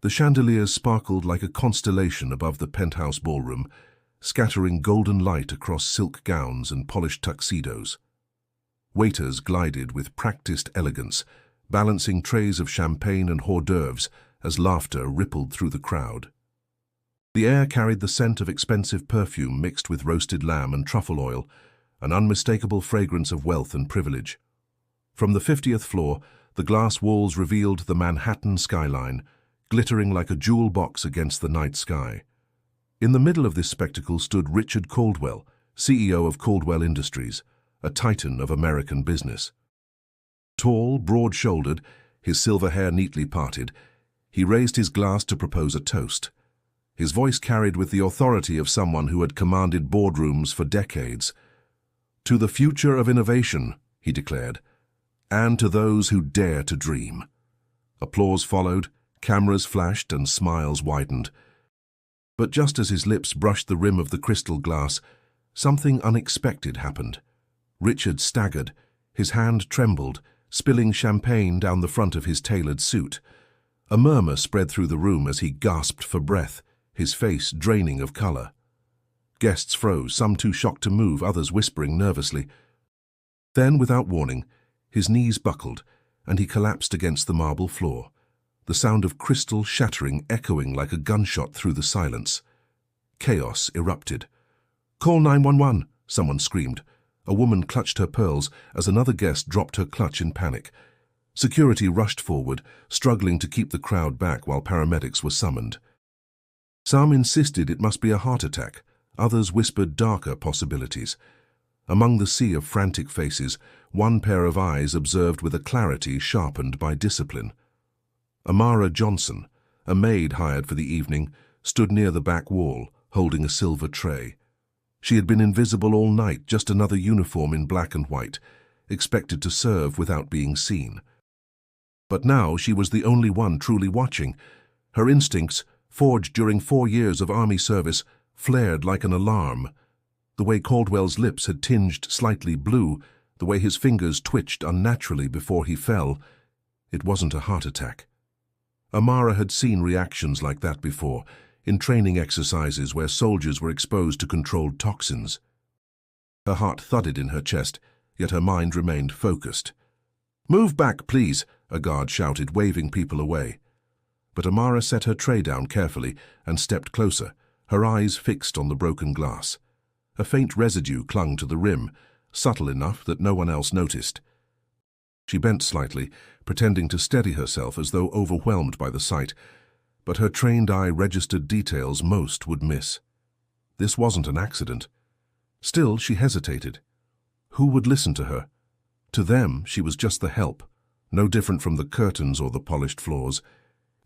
The chandeliers sparkled like a constellation above the penthouse ballroom, scattering golden light across silk gowns and polished tuxedos. Waiters glided with practiced elegance, balancing trays of champagne and hors d'oeuvres as laughter rippled through the crowd. The air carried the scent of expensive perfume mixed with roasted lamb and truffle oil, an unmistakable fragrance of wealth and privilege. From the 50th floor, the glass walls revealed the Manhattan skyline, glittering like a jewel box against the night sky. In the middle of this spectacle stood Richard Caldwell, CEO of Caldwell Industries, a titan of American business. Tall, broad-shouldered, his silver hair neatly parted, he raised his glass to propose a toast. His voice carried with the authority of someone who had commanded boardrooms for decades. "To the future of innovation," he declared, "and to those who dare to dream." Applause followed, cameras flashed and smiles widened. But just as his lips brushed the rim of the crystal glass, something unexpected happened. Richard staggered, his hand trembled, spilling champagne down the front of his tailored suit. A murmur spread through the room as he gasped for breath, his face draining of color. Guests froze, some too shocked to move, others whispering nervously. Then, without warning, his knees buckled, and he collapsed against the marble floor, the sound of crystal shattering echoing like a gunshot through the silence. Chaos erupted. "Call 911, someone screamed. A woman clutched her pearls as another guest dropped her clutch in panic. Security rushed forward, struggling to keep the crowd back while paramedics were summoned. Some insisted it must be a heart attack. Others whispered darker possibilities. Among the sea of frantic faces, one pair of eyes observed with a clarity sharpened by discipline. Amara Johnson, a maid hired for the evening, stood near the back wall, holding a silver tray. She had been invisible all night, just another uniform in black and white, expected to serve without being seen. But now she was the only one truly watching. Her instincts, forged during 4 years of army service, flared like an alarm. The way Caldwell's lips had tinged slightly blue, the way his fingers twitched unnaturally before he fell, it wasn't a heart attack. Amara had seen reactions like that before, in training exercises where soldiers were exposed to controlled toxins. Her heart thudded in her chest, yet her mind remained focused. "Move back, please," a guard shouted, waving people away. But Amara set her tray down carefully and stepped closer, her eyes fixed on the broken glass. A faint residue clung to the rim, subtle enough that no one else noticed. She bent slightly, pretending to steady herself as though overwhelmed by the sight, but her trained eye registered details most would miss. This wasn't an accident. Still, she hesitated. Who would listen to her? To them, she was just the help, no different from the curtains or the polished floors.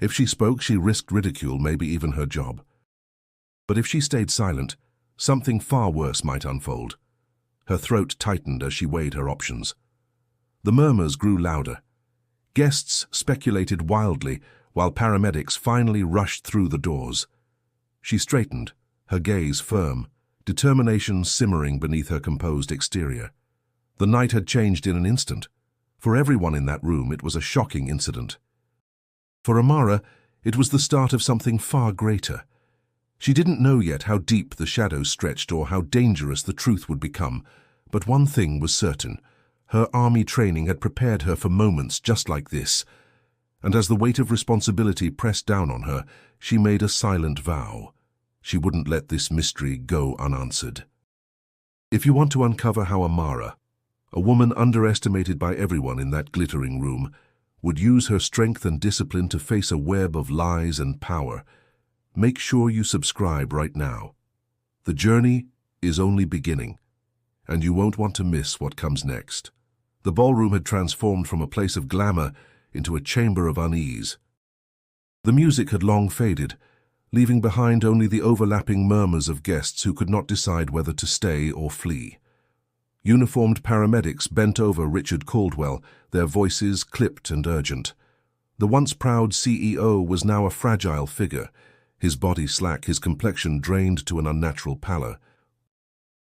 If she spoke, she risked ridicule, maybe even her job. But if she stayed silent, something far worse might unfold. Her throat tightened as she weighed her options. The murmurs grew louder. Guests speculated wildly, while paramedics finally rushed through the doors. She straightened, her gaze firm, determination simmering beneath her composed exterior. The night had changed in an instant. For everyone in that room, it was a shocking incident. For Amara, it was the start of something far greater. She didn't know yet how deep the shadows stretched or how dangerous the truth would become, but one thing was certain. Her army training had prepared her for moments just like this, and as the weight of responsibility pressed down on her, she made a silent vow. She wouldn't let this mystery go unanswered. If you want to uncover how Amara, a woman underestimated by everyone in that glittering room, would use her strength and discipline to face a web of lies and power, make sure you subscribe right now. The journey is only beginning, and you won't want to miss what comes next. The ballroom had transformed from a place of glamour into a chamber of unease. The music had long faded, leaving behind only the overlapping murmurs of guests who could not decide whether to stay or flee. Uniformed paramedics bent over Richard Caldwell, their voices clipped and urgent. The once proud CEO was now a fragile figure, his body slack, his complexion drained to an unnatural pallor.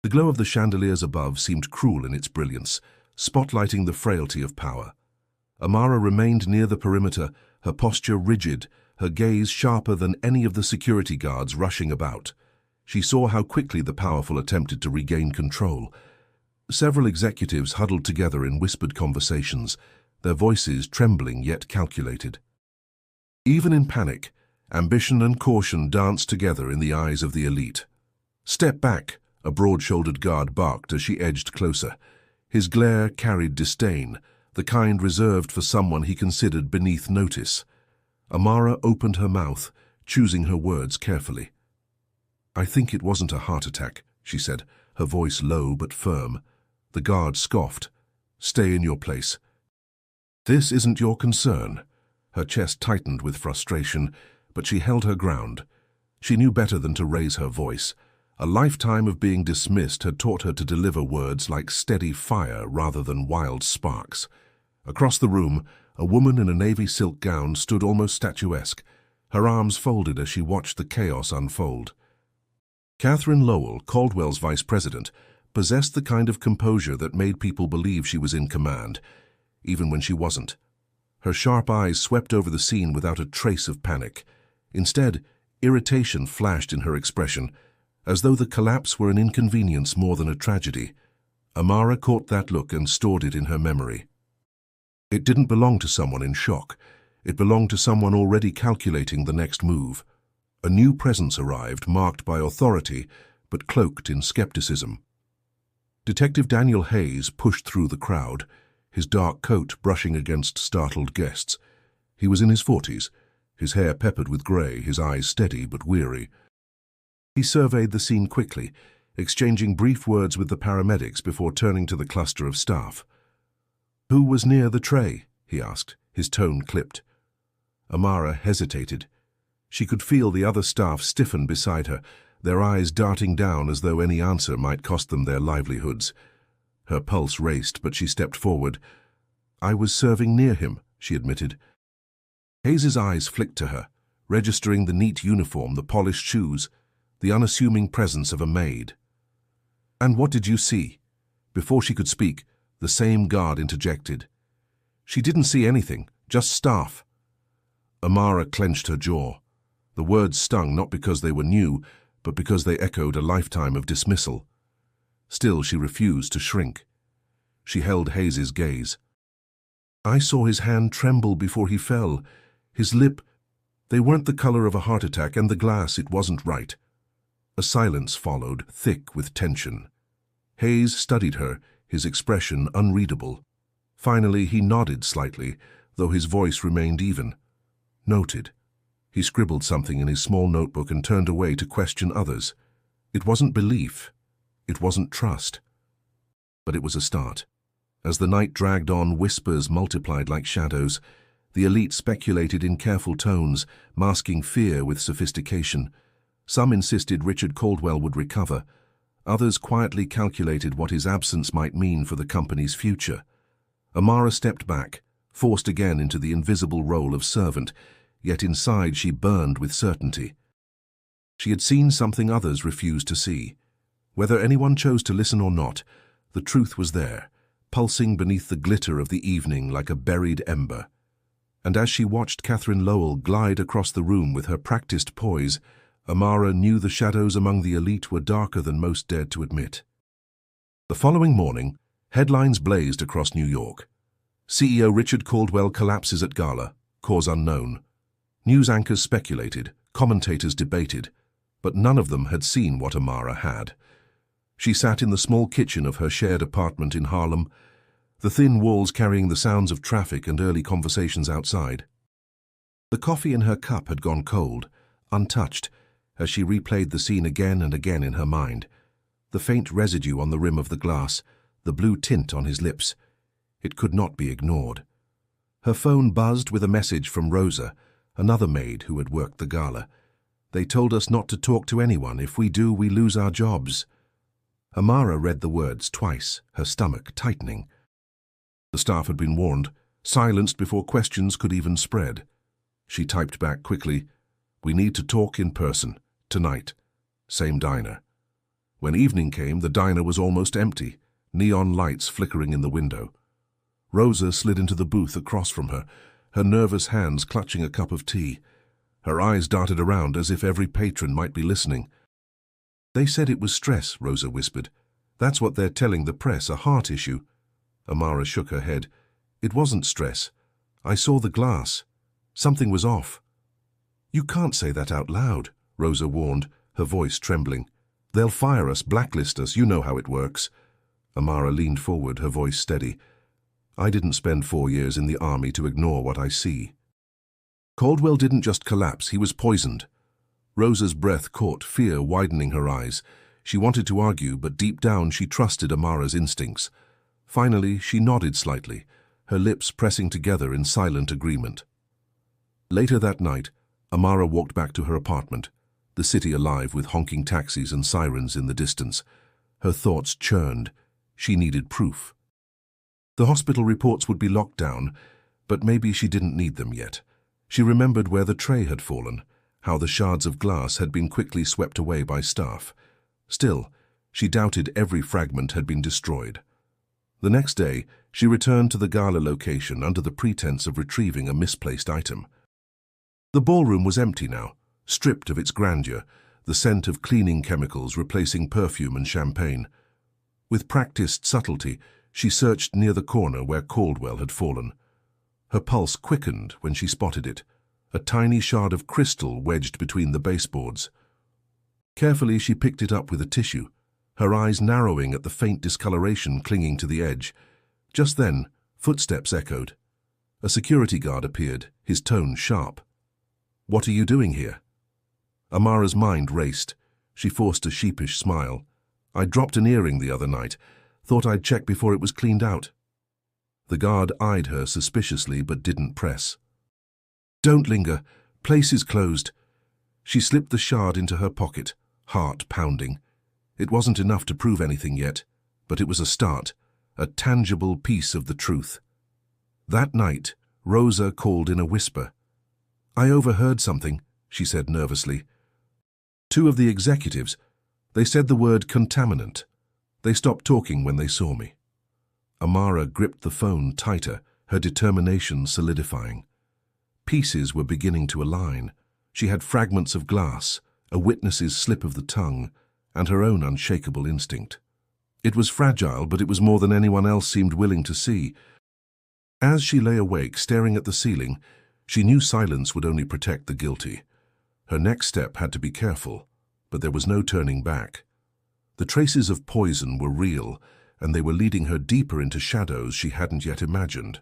The glow of the chandeliers above seemed cruel in its brilliance, spotlighting the frailty of power. Amara remained near the perimeter, her posture rigid, her gaze sharper than any of the security guards rushing about. She saw how quickly the powerful attempted to regain control. Several executives huddled together in whispered conversations, their voices trembling yet calculated. Even in panic, ambition and caution danced together in the eyes of the elite. "Step back," a broad-shouldered guard barked as she edged closer. His glare carried disdain, the kind reserved for someone he considered beneath notice. Amara opened her mouth, choosing her words carefully. "I think it wasn't a heart attack," she said, her voice low but firm. The guard scoffed. "Stay in your place." "This isn't your concern." Her chest tightened with frustration, but she held her ground. She knew better than to raise her voice. A lifetime of being dismissed had taught her to deliver words like steady fire rather than wild sparks. Across the room, a woman in a navy silk gown stood almost statuesque, her arms folded as she watched the chaos unfold. Catherine Lowell, Caldwell's vice president, possessed the kind of composure that made people believe she was in command, even when she wasn't. Her sharp eyes swept over the scene without a trace of panic. Instead, irritation flashed in her expression, as though the collapse were an inconvenience more than a tragedy. Amara caught that look and stored it in her memory. It didn't belong to someone in shock. It belonged to someone already calculating the next move. A new presence arrived, marked by authority, but cloaked in skepticism. Detective Daniel Hayes pushed through the crowd, his dark coat brushing against startled guests. He was in his 40s, his hair peppered with grey, his eyes steady but weary. He surveyed the scene quickly, exchanging brief words with the paramedics before turning to the cluster of staff. "Who was near the tray?" he asked, his tone clipped. Amara hesitated. She could feel the other staff stiffen beside her, their eyes darting down as though any answer might cost them their livelihoods. Her pulse raced, but she stepped forward. "I was serving near him," she admitted. Hayes's eyes flicked to her, registering the neat uniform, the polished shoes, the unassuming presence of a maid. "And what did you see?" Before she could speak, the same guard interjected. "She didn't see anything, just staff." Amara clenched her jaw. The words stung not because they were new, but because they echoed a lifetime of dismissal. Still, she refused to shrink. She held Hayes's gaze. "I saw his hand tremble before he fell. His lip, they weren't the color of a heart attack, and the glass, it wasn't right." A silence followed, thick with tension. Hayes studied her, his expression unreadable. Finally, he nodded slightly, though his voice remained even. "Noted." He scribbled something in his small notebook and turned away to question others. It wasn't belief. It wasn't trust. But it was a start. As the night dragged on, whispers multiplied like shadows. The elite speculated in careful tones, masking fear with sophistication. Some insisted Richard Caldwell would recover. Others quietly calculated what his absence might mean for the company's future. Amara stepped back, forced again into the invisible role of servant, yet inside she burned with certainty. She had seen something others refused to see. Whether anyone chose to listen or not, the truth was there, pulsing beneath the glitter of the evening like a buried ember. And as she watched Catherine Lowell glide across the room with her practiced poise, Amara knew the shadows among the elite were darker than most dared to admit. The following morning, headlines blazed across New York. CEO Richard Caldwell collapses at Gala, cause unknown. News anchors speculated, commentators debated, but none of them had seen what Amara had. She sat in the small kitchen of her shared apartment in Harlem, the thin walls carrying the sounds of traffic and early conversations outside. The coffee in her cup had gone cold, untouched, as she replayed the scene again and again in her mind. The faint residue on the rim of the glass, the blue tint on his lips. It could not be ignored. Her phone buzzed with a message from Rosa, another maid who had worked the gala. "They told us not to talk to anyone. If we do, we lose our jobs." Amara read the words twice, her stomach tightening. The staff had been warned, silenced before questions could even spread. She typed back quickly, "We need to talk in person, tonight. Same diner." When evening came, the diner was almost empty, neon lights flickering in the window. Rosa slid into the booth across from her, her nervous hands clutching a cup of tea. Her eyes darted around as if every patron might be listening. "They said it was stress," Rosa whispered. "That's what they're telling the press, a heart issue." Amara shook her head. "It wasn't stress. I saw the glass. Something was off." "You can't say that out loud," Rosa warned, her voice trembling. "They'll fire us, blacklist us, you know how it works." Amara leaned forward, her voice steady. "I didn't spend 4 years in the army to ignore what I see." Caldwell didn't just collapse, he was poisoned. Rosa's breath caught, fear widening her eyes. She wanted to argue, but deep down she trusted Amara's instincts. Finally, she nodded slightly, her lips pressing together in silent agreement. Later that night, Amara walked back to her apartment, the city alive with honking taxis and sirens in the distance. Her thoughts churned. She needed proof. The hospital reports would be locked down, but maybe she didn't need them yet. She remembered where the tray had fallen, how the shards of glass had been quickly swept away by staff. Still, she doubted every fragment had been destroyed. The next day, she returned to the Gala location under the pretense of retrieving a misplaced item. The ballroom was empty now, stripped of its grandeur, the scent of cleaning chemicals replacing perfume and champagne. With practiced subtlety, she searched near the corner where Caldwell had fallen. Her pulse quickened when she spotted it, a tiny shard of crystal wedged between the baseboards. Carefully, she picked it up with a tissue, her eyes narrowing at the faint discoloration clinging to the edge. Just then, footsteps echoed. A security guard appeared, his tone sharp. "What are you doing here?" Amara's mind raced. She forced a sheepish smile. "I dropped an earring the other night. Thought I'd check before it was cleaned out." The guard eyed her suspiciously but didn't press. "Don't linger. Place is closed." She slipped the shard into her pocket, heart pounding. It wasn't enough to prove anything yet, but it was a start, a tangible piece of the truth. That night, Rosa called in a whisper. "I overheard something," she said nervously. "Two of the executives. They said the word contaminant. They stopped talking when they saw me." Amara gripped the phone tighter, her determination solidifying. Pieces were beginning to align. She had fragments of glass, a witness's slip of the tongue, and her own unshakable instinct. It was fragile, but it was more than anyone else seemed willing to see. As she lay awake, staring at the ceiling, she knew silence would only protect the guilty. Her next step had to be careful, but there was no turning back. The traces of poison were real, and they were leading her deeper into shadows she hadn't yet imagined.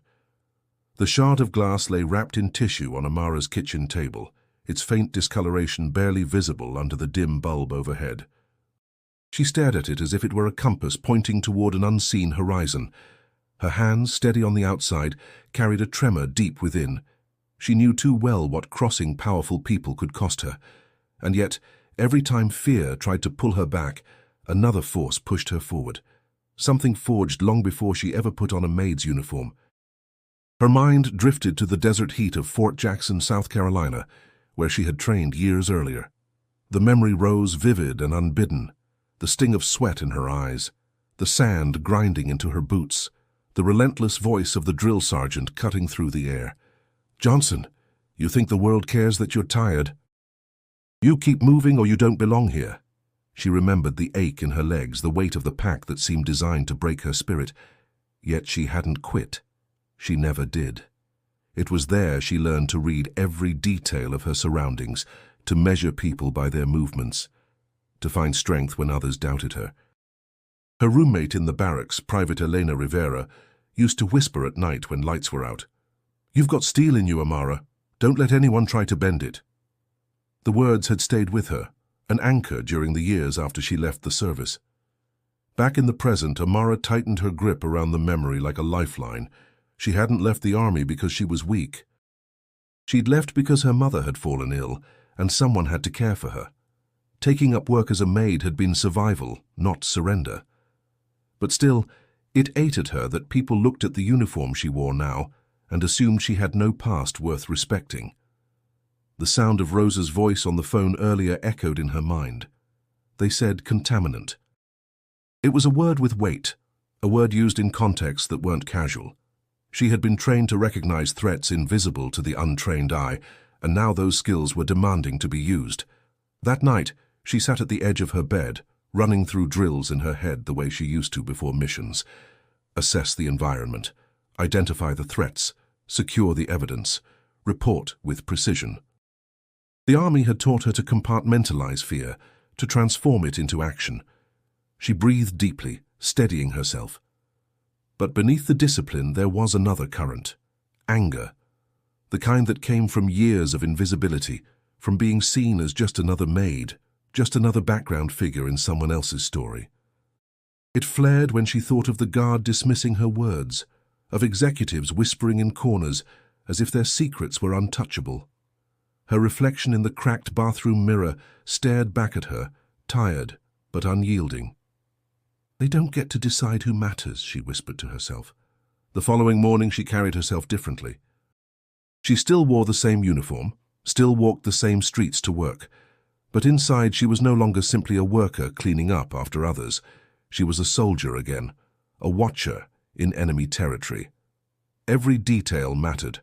The shard of glass lay wrapped in tissue on Amara's kitchen table, its faint discoloration barely visible under the dim bulb overhead. She stared at it as if it were a compass pointing toward an unseen horizon. Her hands, steady on the outside, carried a tremor deep within. She knew too well what crossing powerful people could cost her, and yet, every time fear tried to pull her back, another force pushed her forward, something forged long before she ever put on a maid's uniform. Her mind drifted to the desert heat of Fort Jackson, South Carolina, where she had trained years earlier. The memory rose vivid and unbidden, the sting of sweat in her eyes, the sand grinding into her boots, the relentless voice of the drill sergeant cutting through the air. "Johnson, you think the world cares that you're tired? You keep moving or you don't belong here." She remembered the ache in her legs, the weight of the pack that seemed designed to break her spirit. Yet she hadn't quit. She never did. It was there she learned to read every detail of her surroundings, to measure people by their movements, to find strength when others doubted her. Her roommate in the barracks, Private Elena Rivera, used to whisper at night when lights were out, "You've got steel in you, Amara. Don't let anyone try to bend it." The words had stayed with her, an anchor during the years after she left the service. Back in the present, Amara tightened her grip around the memory like a lifeline. She hadn't left the army because she was weak. She'd left because her mother had fallen ill, and someone had to care for her. Taking up work as a maid had been survival, not surrender. But still, it ate at her that people looked at the uniform she wore now and assumed she had no past worth respecting. The sound of Rosa's voice on the phone earlier echoed in her mind. They said contaminant. It was a word with weight, a word used in contexts that weren't casual. She had been trained to recognize threats invisible to the untrained eye, and now those skills were demanding to be used. That night, she sat at the edge of her bed, running through drills in her head the way she used to before missions. Assess the environment, identify the threats, secure the evidence, report with precision. The army had taught her to compartmentalize fear, to transform it into action. She breathed deeply, steadying herself. But beneath the discipline there was another current: anger. The kind that came from years of invisibility, from being seen as just another maid, just another background figure in someone else's story. It flared when she thought of the guard dismissing her words, of executives whispering in corners as if their secrets were untouchable. Her reflection in the cracked bathroom mirror stared back at her, tired but unyielding. "They don't get to decide who matters," she whispered to herself. The following morning she carried herself differently. She still wore the same uniform, still walked the same streets to work, but inside she was no longer simply a worker cleaning up after others. She was a soldier again, a watcher in enemy territory. Every detail mattered: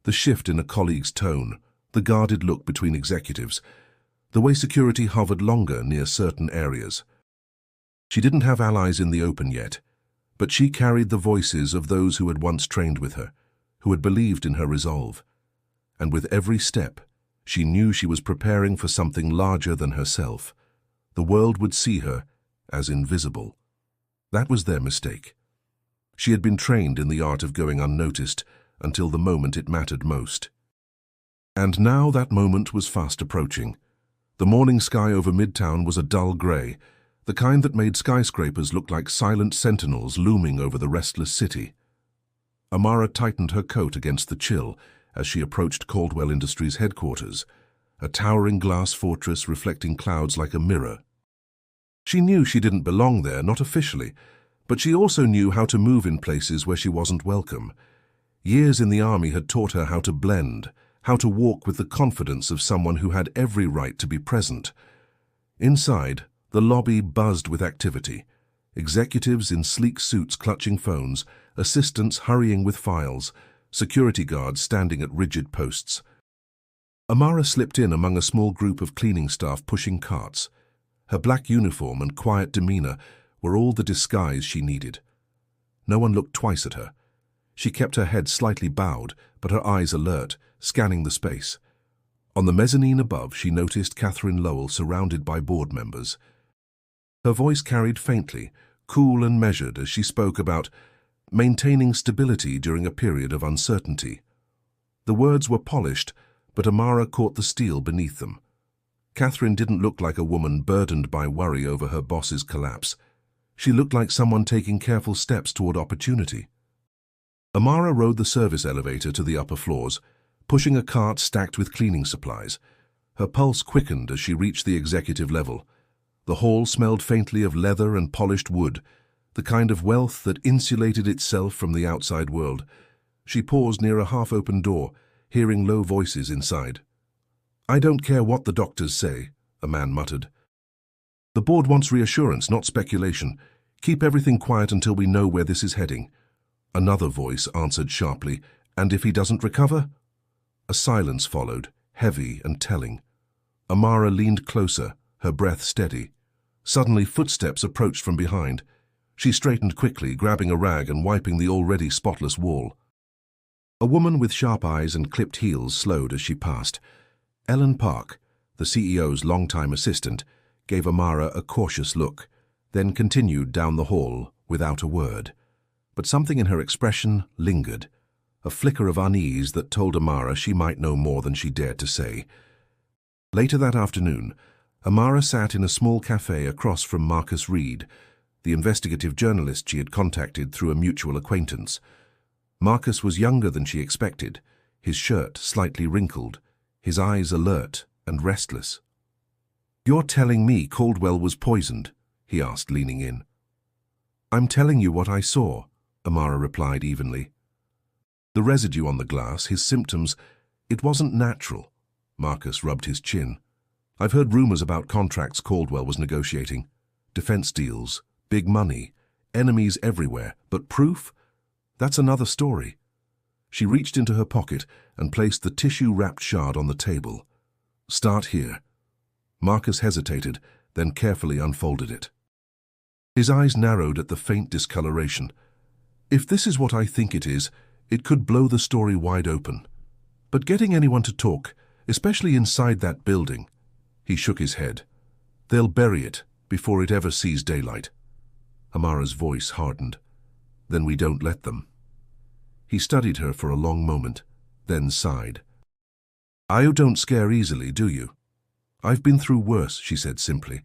the shift in a colleague's tone, the guarded look between executives, the way security hovered longer near certain areas. She didn't have allies in the open yet, but she carried the voices of those who had once trained with her, who had believed in her resolve. And with every step, she knew she was preparing for something larger than herself. The world would see her as invisible. That was their mistake. She had been trained in the art of going unnoticed until the moment it mattered most. And now that moment was fast approaching. The morning sky over Midtown was a dull grey, the kind that made skyscrapers look like silent sentinels looming over the restless city. Amara tightened her coat against the chill as she approached Caldwell Industries headquarters, a towering glass fortress reflecting clouds like a mirror. She knew she didn't belong there, not officially, but she also knew how to move in places where she wasn't welcome. Years in the army had taught her how to blend, how to walk with the confidence of someone who had every right to be present. Inside, the lobby buzzed with activity. Executives in sleek suits clutching phones, assistants hurrying with files, security guards standing at rigid posts. Amara slipped in among a small group of cleaning staff pushing carts. Her black uniform and quiet demeanor were all the disguise she needed. No one looked twice at her. She kept her head slightly bowed, but her eyes alert, scanning the space. On the mezzanine above, she noticed Catherine Lowell surrounded by board members. Her voice carried faintly, cool and measured as she spoke about maintaining stability during a period of uncertainty. The words were polished, but Amara caught the steel beneath them. Catherine didn't look like a woman burdened by worry over her boss's collapse. She looked like someone taking careful steps toward opportunity. Amara rode the service elevator to the upper floors, pushing a cart stacked with cleaning supplies. Her pulse quickened as she reached the executive level. The hall smelled faintly of leather and polished wood, the kind of wealth that insulated itself from the outside world. She paused near a half-open door, hearing low voices inside. "I don't care what the doctors say," a man muttered. "The board wants reassurance, not speculation. Keep everything quiet until we know where this is heading." Another voice answered sharply, "And if he doesn't recover?" A silence followed, heavy and telling. Amara leaned closer, her breath steady. Suddenly, footsteps approached from behind. She straightened quickly, grabbing a rag and wiping the already spotless wall. A woman with sharp eyes and clipped heels slowed as she passed. Ellen Park, the CEO's longtime assistant, gave Amara a cautious look, then continued down the hall without a word. But something in her expression lingered, a flicker of unease that told Amara she might know more than she dared to say. Later that afternoon, Amara sat in a small cafe across from Marcus Reed, the investigative journalist she had contacted through a mutual acquaintance. Marcus was younger than she expected, his shirt slightly wrinkled, his eyes alert and restless. "You're telling me Caldwell was poisoned?" he asked, leaning in. "I'm telling you what I saw," Amara replied evenly. The residue on the glass, his symptoms, it wasn't natural. Marcus rubbed his chin. "I've heard rumors about contracts Caldwell was negotiating. Defense deals, big money, enemies everywhere. But proof? That's another story." She reached into her pocket and placed the tissue-wrapped shard on the table. "Start here." Marcus hesitated, then carefully unfolded it. His eyes narrowed at the faint discoloration. "If this is what I think it is, it could blow the story wide open. But getting anyone to talk, especially inside that building—" He shook his head. "They'll bury it before it ever sees daylight." Amara's voice hardened. "Then we don't let them." He studied her for a long moment, then sighed. "You don't scare easily, do you?" "I've been through worse," she said simply.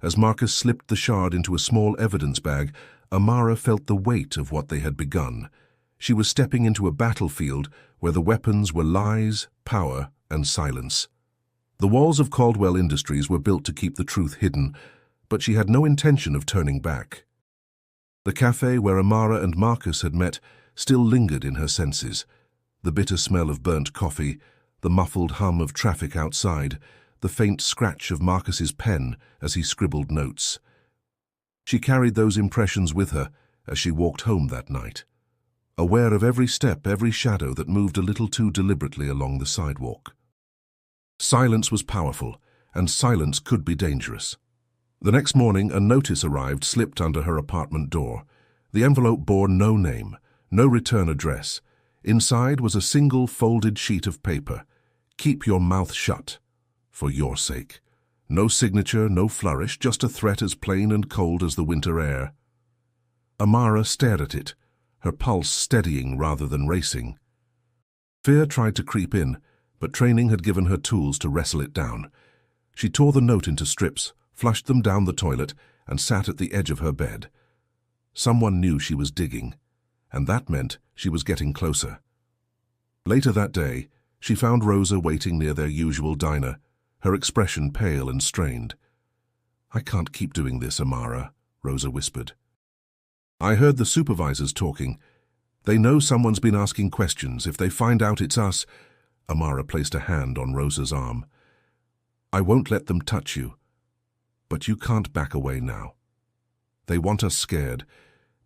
As Marcus slipped the shard into a small evidence bag, Amara felt the weight of what they had begun. She was stepping into a battlefield where the weapons were lies, power, and silence. The walls of Caldwell Industries were built to keep the truth hidden, but she had no intention of turning back. The cafe where Amara and Marcus had met still lingered in her senses. The bitter smell of burnt coffee, the muffled hum of traffic outside, the faint scratch of Marcus's pen as he scribbled notes. She carried those impressions with her as she walked home that night, aware of every step, every shadow that moved a little too deliberately along the sidewalk. Silence was powerful, and silence could be dangerous. The next morning, a notice arrived slipped under her apartment door. The envelope bore no name, no return address. Inside was a single folded sheet of paper. "Keep your mouth shut. For your sake." No signature, no flourish, just a threat as plain and cold as the winter air. Amara stared at it, her pulse steadying rather than racing. Fear tried to creep in, but training had given her tools to wrestle it down. She tore the note into strips, flushed them down the toilet, and sat at the edge of her bed. Someone knew she was digging, and that meant she was getting closer. Later that day, she found Rosa waiting near their usual diner, her expression pale and strained. "I can't keep doing this, Amara," Rosa whispered. "I heard the supervisors talking. They know someone's been asking questions. If they find out it's us—" Amara placed a hand on Rosa's arm. "I won't let them touch you. But you can't back away now. They want us scared,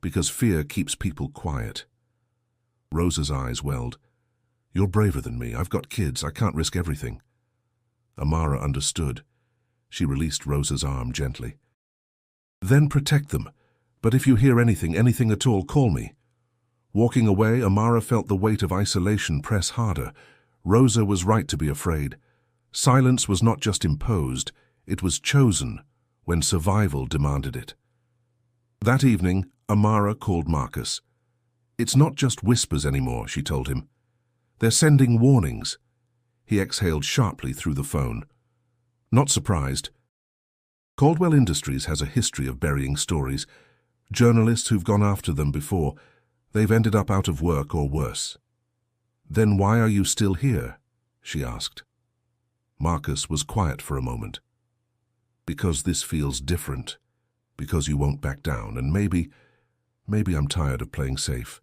because fear keeps people quiet." Rosa's eyes welled. "You're braver than me. I've got kids. I can't risk everything." Amara understood. She released Rosa's arm gently. "Then protect them. But if you hear anything at all, call me." Walking away, Amara felt the weight of isolation press harder. Rosa was right to be afraid. Silence was not just imposed, it was chosen when survival demanded it. That evening, Amara called Marcus. "It's not just whispers anymore," she told him. "They're sending warnings." He exhaled sharply through the phone. Not surprised. Caldwell Industries has a history of burying stories. Journalists who've gone after them before, they've ended up out of work or worse. "Then why are you still here?" she asked. Marcus was quiet for a moment. "Because this feels different. Because you won't back down, and maybe I'm tired of playing safe."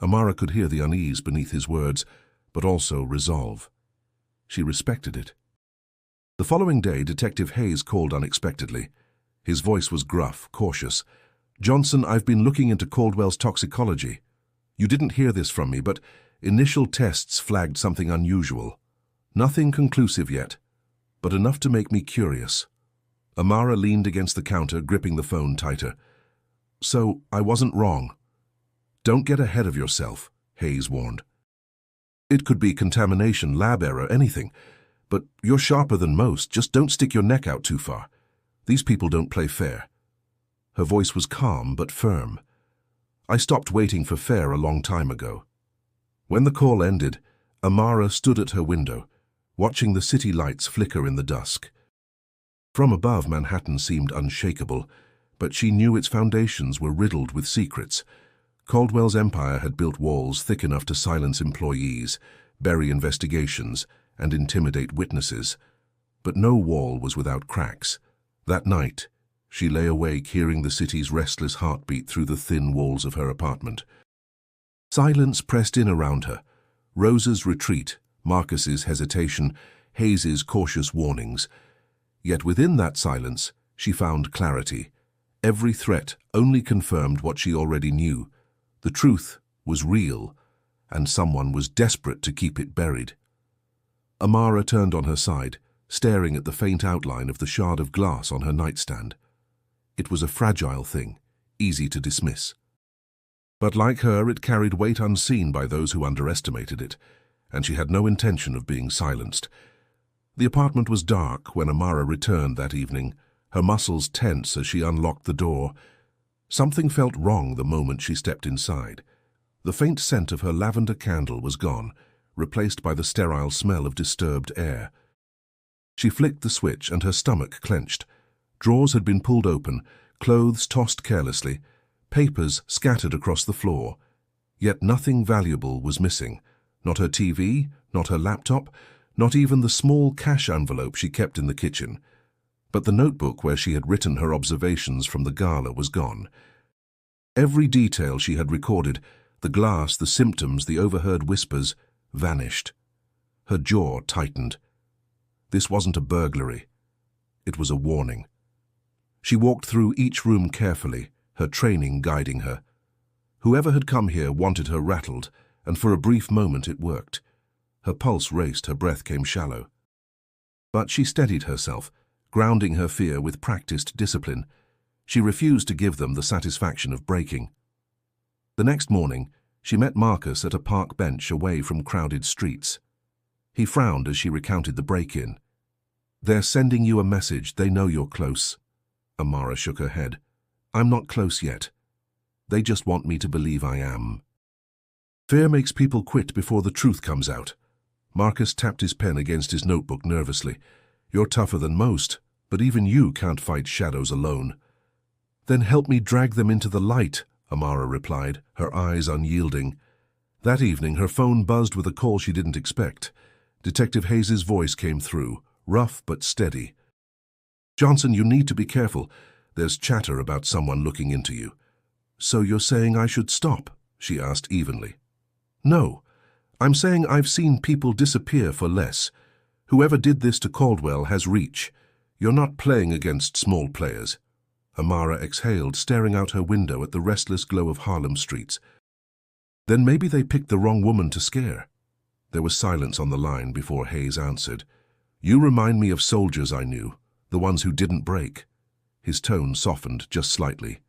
Amara could hear the unease beneath his words, but also resolve. She respected it. The following day, Detective Hayes called unexpectedly. His voice was gruff, cautious. "Johnson, I've been looking into Caldwell's toxicology. You didn't hear this from me, but initial tests flagged something unusual. Nothing conclusive yet, but enough to make me curious." Amara leaned against the counter, gripping the phone tighter. "So, I wasn't wrong." "Don't get ahead of yourself," Hayes warned. "It could be contamination, lab error, anything. But you're sharper than most. Just don't stick your neck out too far. These people don't play fair." Her voice was calm but firm. "I stopped waiting for fair a long time ago." When the call ended, Amara stood at her window, watching the city lights flicker in the dusk. From above, Manhattan seemed unshakable, but she knew its foundations were riddled with secrets. Caldwell's empire had built walls thick enough to silence employees, bury investigations, and intimidate witnesses. But no wall was without cracks. That night, she lay awake hearing the city's restless heartbeat through the thin walls of her apartment. Silence pressed in around her. Rosa's retreat, Marcus's hesitation, Hayes's cautious warnings. Yet within that silence, she found clarity. Every threat only confirmed what she already knew. The truth was real, and someone was desperate to keep it buried. Amara turned on her side, staring at the faint outline of the shard of glass on her nightstand. It was a fragile thing, easy to dismiss. But like her, it carried weight unseen by those who underestimated it, and she had no intention of being silenced. The apartment was dark when Amara returned that evening, her muscles tense as she unlocked the door. Something felt wrong the moment she stepped inside. The faint scent of her lavender candle was gone, replaced by the sterile smell of disturbed air. She flicked the switch and her stomach clenched. Drawers had been pulled open, clothes tossed carelessly, papers scattered across the floor. Yet nothing valuable was missing. Not her TV, not her laptop, not even the small cash envelope she kept in the kitchen. But the notebook where she had written her observations from the gala was gone. Every detail she had recorded, the glass, the symptoms, the overheard whispers, vanished. Her jaw tightened. This wasn't a burglary. It was a warning. She walked through each room carefully, her training guiding her. Whoever had come here wanted her rattled, and for a brief moment it worked. Her pulse raced, her breath came shallow. But she steadied herself, grounding her fear with practiced discipline. She refused to give them the satisfaction of breaking. The next morning, she met Marcus at a park bench away from crowded streets. He frowned as she recounted the break-in. "They're sending you a message, they know you're close." Amara shook her head. "I'm not close yet. They just want me to believe I am." "Fear makes people quit before the truth comes out." Marcus tapped his pen against his notebook nervously. "You're tougher than most, but even you can't fight shadows alone." "Then help me drag them into the light," Amara replied, her eyes unyielding. That evening, her phone buzzed with a call she didn't expect. Detective Hayes's voice came through, rough but steady. "Johnson, you need to be careful. There's chatter about someone looking into you." "So you're saying I should stop?" she asked evenly. "No. I'm saying I've seen people disappear for less. Whoever did this to Caldwell has reach. You're not playing against small players." Amara exhaled, staring out her window at the restless glow of Harlem streets. "Then maybe they picked the wrong woman to scare." There was silence on the line before Hayes answered. "You remind me of soldiers I knew, the ones who didn't break." His tone softened just slightly.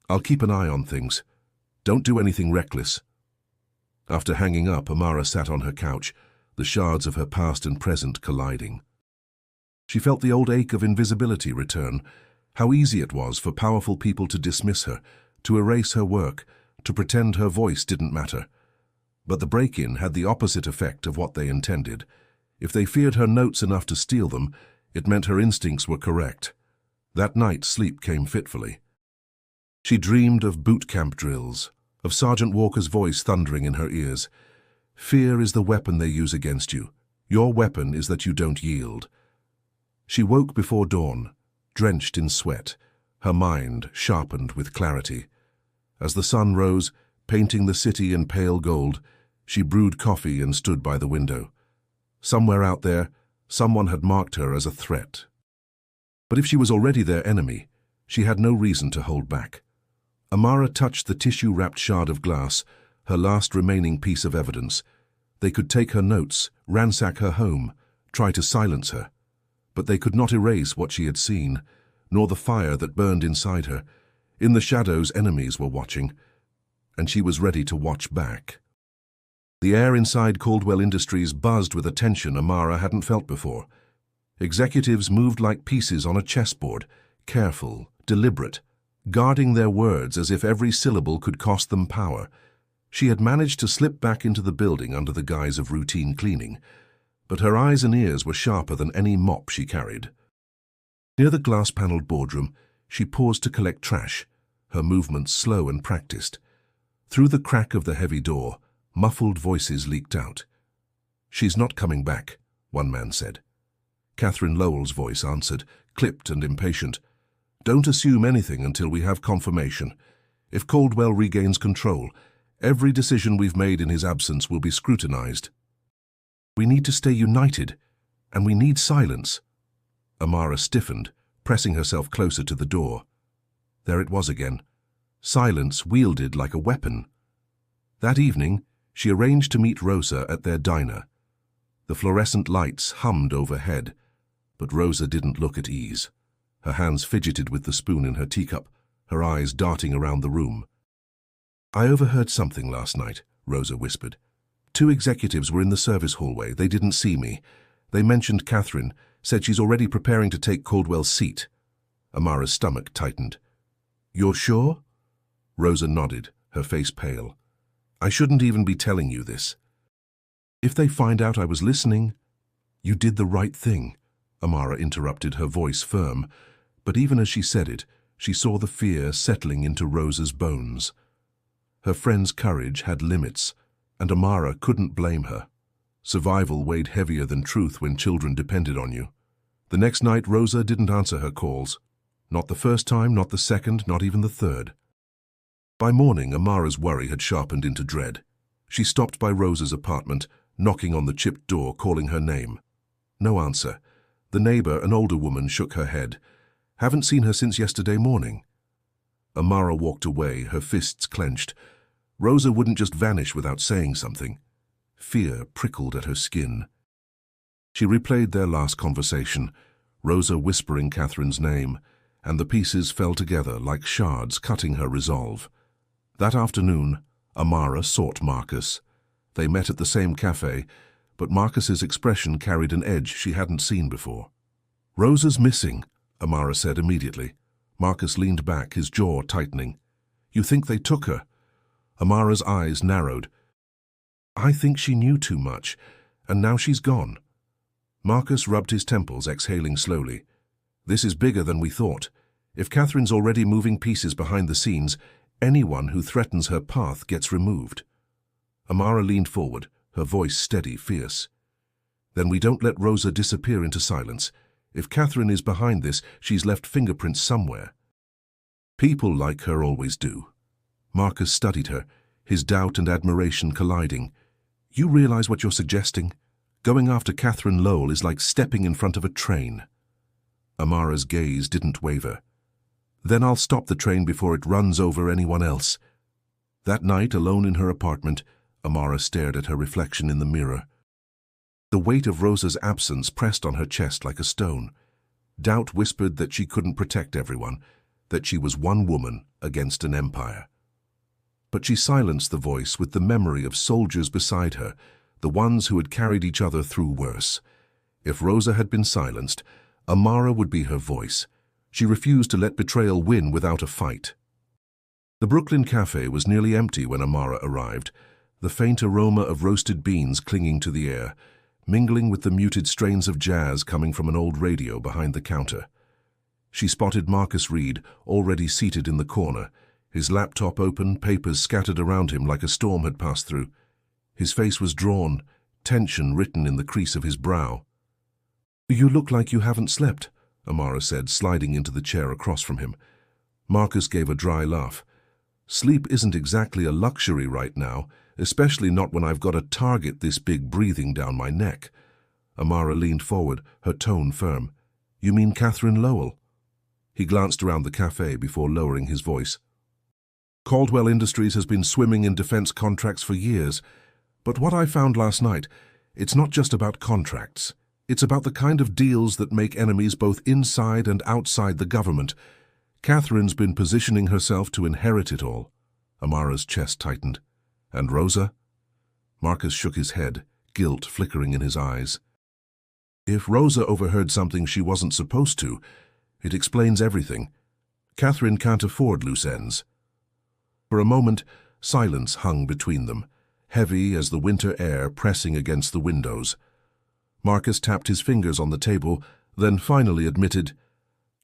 "I'll keep an eye on things. Don't do anything reckless." After hanging up, Amara sat on her couch, the shards of her past and present colliding. She felt the old ache of invisibility return. How easy it was for powerful people to dismiss her, to erase her work, to pretend her voice didn't matter. But the break-in had the opposite effect of what they intended. If they feared her notes enough to steal them, it meant her instincts were correct. That night, sleep came fitfully. She dreamed of boot camp drills, of Sergeant Walker's voice thundering in her ears. "Fear is the weapon they use against you. Your weapon is that you don't yield." She woke before dawn, drenched in sweat, her mind sharpened with clarity. As the sun rose, painting the city in pale gold, she brewed coffee and stood by the window. Somewhere out there, someone had marked her as a threat. But if she was already their enemy, she had no reason to hold back. Amara touched the tissue-wrapped shard of glass, her last remaining piece of evidence. They could take her notes, ransack her home, try to silence her. But they could not erase what she had seen, nor the fire that burned inside her. In the shadows, enemies were watching, and she was ready to watch back. The air inside Caldwell Industries buzzed with a tension Amara hadn't felt before. Executives moved like pieces on a chessboard, careful, deliberate, guarding their words as if every syllable could cost them power. She had managed to slip back into the building under the guise of routine cleaning, but her eyes and ears were sharper than any mop she carried. Near the glass-paneled boardroom, she paused to collect trash, her movements slow and practiced. Through the crack of the heavy door, muffled voices leaked out. "She's not coming back," one man said. Catherine Lowell's voice answered, clipped and impatient. "Don't assume anything until we have confirmation. If Caldwell regains control, every decision we've made in his absence will be scrutinized. We need to stay united, and we need silence." Amara stiffened, pressing herself closer to the door. There it was again. Silence wielded like a weapon. That evening, She arranged to meet Rosa at their diner. The fluorescent lights hummed overhead, but Rosa didn't look at ease. Her hands fidgeted with the spoon in her teacup, her eyes darting around the room. "I overheard something last night," Rosa whispered. "Two executives were in the service hallway. They didn't see me. They mentioned Catherine, said she's already preparing to take Caldwell's seat." Amara's stomach tightened. "You're sure?" Rosa nodded, her face pale. "I shouldn't even be telling you this. If they find out I was listening—" "You did the right thing," Amara interrupted, her voice firm, but even as she said it, she saw the fear settling into Rosa's bones. Her friend's courage had limits, and Amara couldn't blame her. Survival weighed heavier than truth when children depended on you. The next night, Rosa didn't answer her calls. Not the first time, not the second, not even the third. By morning, Amara's worry had sharpened into dread. She stopped by Rosa's apartment, knocking on the chipped door, calling her name. No answer. The neighbor, an older woman, shook her head. "Haven't seen her since yesterday morning." Amara walked away, her fists clenched. Rosa wouldn't just vanish without saying something. Fear prickled at her skin. She replayed their last conversation, Rosa whispering Catherine's name, and the pieces fell together like shards, cutting her resolve. That afternoon, Amara sought Marcus. They met at the same cafe, but Marcus's expression carried an edge she hadn't seen before. "Rosa's missing," Amara said immediately. Marcus leaned back, his jaw tightening. "You think they took her?" Amara's eyes narrowed. "I think she knew too much, and now she's gone." Marcus rubbed his temples, exhaling slowly. "This is bigger than we thought. If Catherine's already moving pieces behind the scenes, anyone who threatens her path gets removed." Amara leaned forward, her voice steady, fierce. "Then we don't let Rosa disappear into silence. If Catherine is behind this, she's left fingerprints somewhere. People like her always do." Marcus studied her, his doubt and admiration colliding. "You realize what you're suggesting? Going after Catherine Lowell is like stepping in front of a train." Amara's gaze didn't waver. "Then I'll stop the train before it runs over anyone else." That night, alone in her apartment, Amara stared at her reflection in the mirror. The weight of Rosa's absence pressed on her chest like a stone. Doubt whispered that she couldn't protect everyone, that she was one woman against an empire. But she silenced the voice with the memory of soldiers beside her, the ones who had carried each other through worse. If Rosa had been silenced, Amara would be her voice. She refused to let betrayal win without a fight. The Brooklyn Cafe was nearly empty when Amara arrived, the faint aroma of roasted beans clinging to the air, mingling with the muted strains of jazz coming from an old radio behind the counter. She spotted Marcus Reed, already seated in the corner, his laptop open, papers scattered around him like a storm had passed through. His face was drawn, tension written in the crease of his brow. "You look like you haven't slept," Amara said, sliding into the chair across from him. Marcus gave a dry laugh. "Sleep isn't exactly a luxury right now, especially not when I've got a target this big breathing down my neck." Amara leaned forward, her tone firm. "You mean Catherine Lowell?" He glanced around the cafe before lowering his voice. "Caldwell Industries has been swimming in defense contracts for years. But what I found last night, it's not just about contracts. It's about the kind of deals that make enemies both inside and outside the government. Catherine's been positioning herself to inherit it all." Amara's chest tightened. "And Rosa?" Marcus shook his head, guilt flickering in his eyes. "If Rosa overheard something she wasn't supposed to, it explains everything. Catherine can't afford loose ends." For a moment, silence hung between them, heavy as the winter air pressing against the windows. Marcus tapped his fingers on the table, then finally admitted,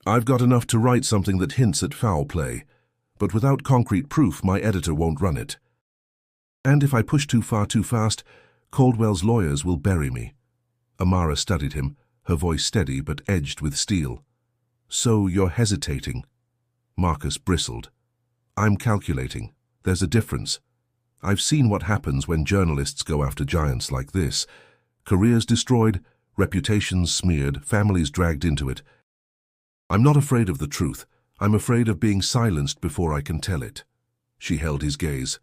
"I've got enough to write something that hints at foul play, but without concrete proof, my editor won't run it. And if I push too far too fast, Caldwell's lawyers will bury me." Amara studied him, her voice steady but edged with steel. "So you're hesitating?" Marcus bristled. "I'm calculating. There's a difference. I've seen what happens when journalists go after giants like this. Careers destroyed, reputations smeared, families dragged into it. I'm not afraid of the truth. I'm afraid of being silenced before I can tell it." She held his gaze.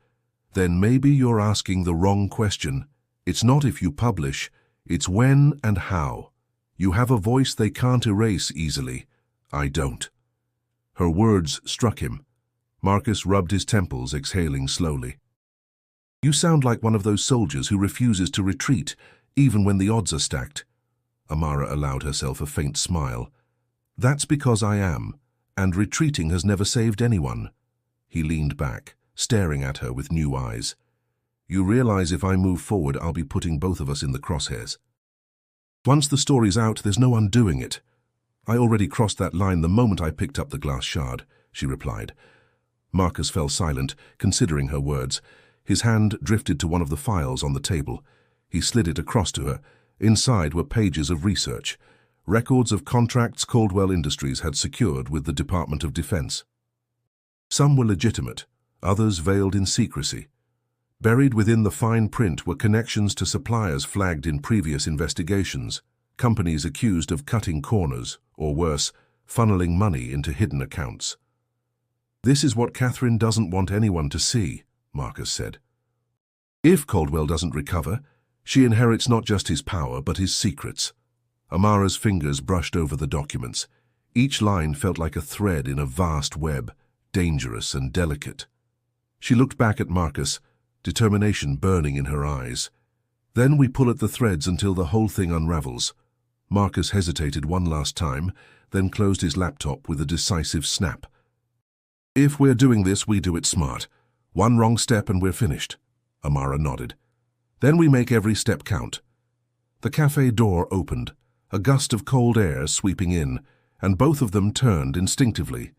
Then maybe you're asking the wrong question. It's not if you publish, it's when and how. You have a voice they can't erase easily. I don't. Her words struck him. Marcus rubbed his temples, exhaling slowly. You sound like one of those soldiers who refuses to retreat, even when the odds are stacked. Amara allowed herself a faint smile. That's because I am, and retreating has never saved anyone. He leaned back, staring at her with new eyes. You realize if I move forward, I'll be putting both of us in the crosshairs. Once the story's out, there's no undoing it. I already crossed that line the moment I picked up the glass shard, she replied. Marcus fell silent, considering her words. His hand drifted to one of the files on the table. He slid it across to her. Inside were pages of research, records of contracts Caldwell Industries had secured with the Department of Defense. Some were legitimate, others veiled in secrecy. Buried within the fine print were connections to suppliers flagged in previous investigations, companies accused of cutting corners, or worse, funneling money into hidden accounts. This is what Catherine doesn't want anyone to see, Marcus said. If Caldwell doesn't recover, she inherits not just his power, but his secrets. Amara's fingers brushed over the documents. Each line felt like a thread in a vast web, dangerous and delicate. She looked back at Marcus, determination burning in her eyes. Then we pull at the threads until the whole thing unravels. Marcus hesitated one last time, then closed his laptop with a decisive snap. If we're doing this, we do it smart. One wrong step and we're finished. Amara nodded. Then we make every step count. The cafe door opened, a gust of cold air sweeping in, and both of them turned instinctively.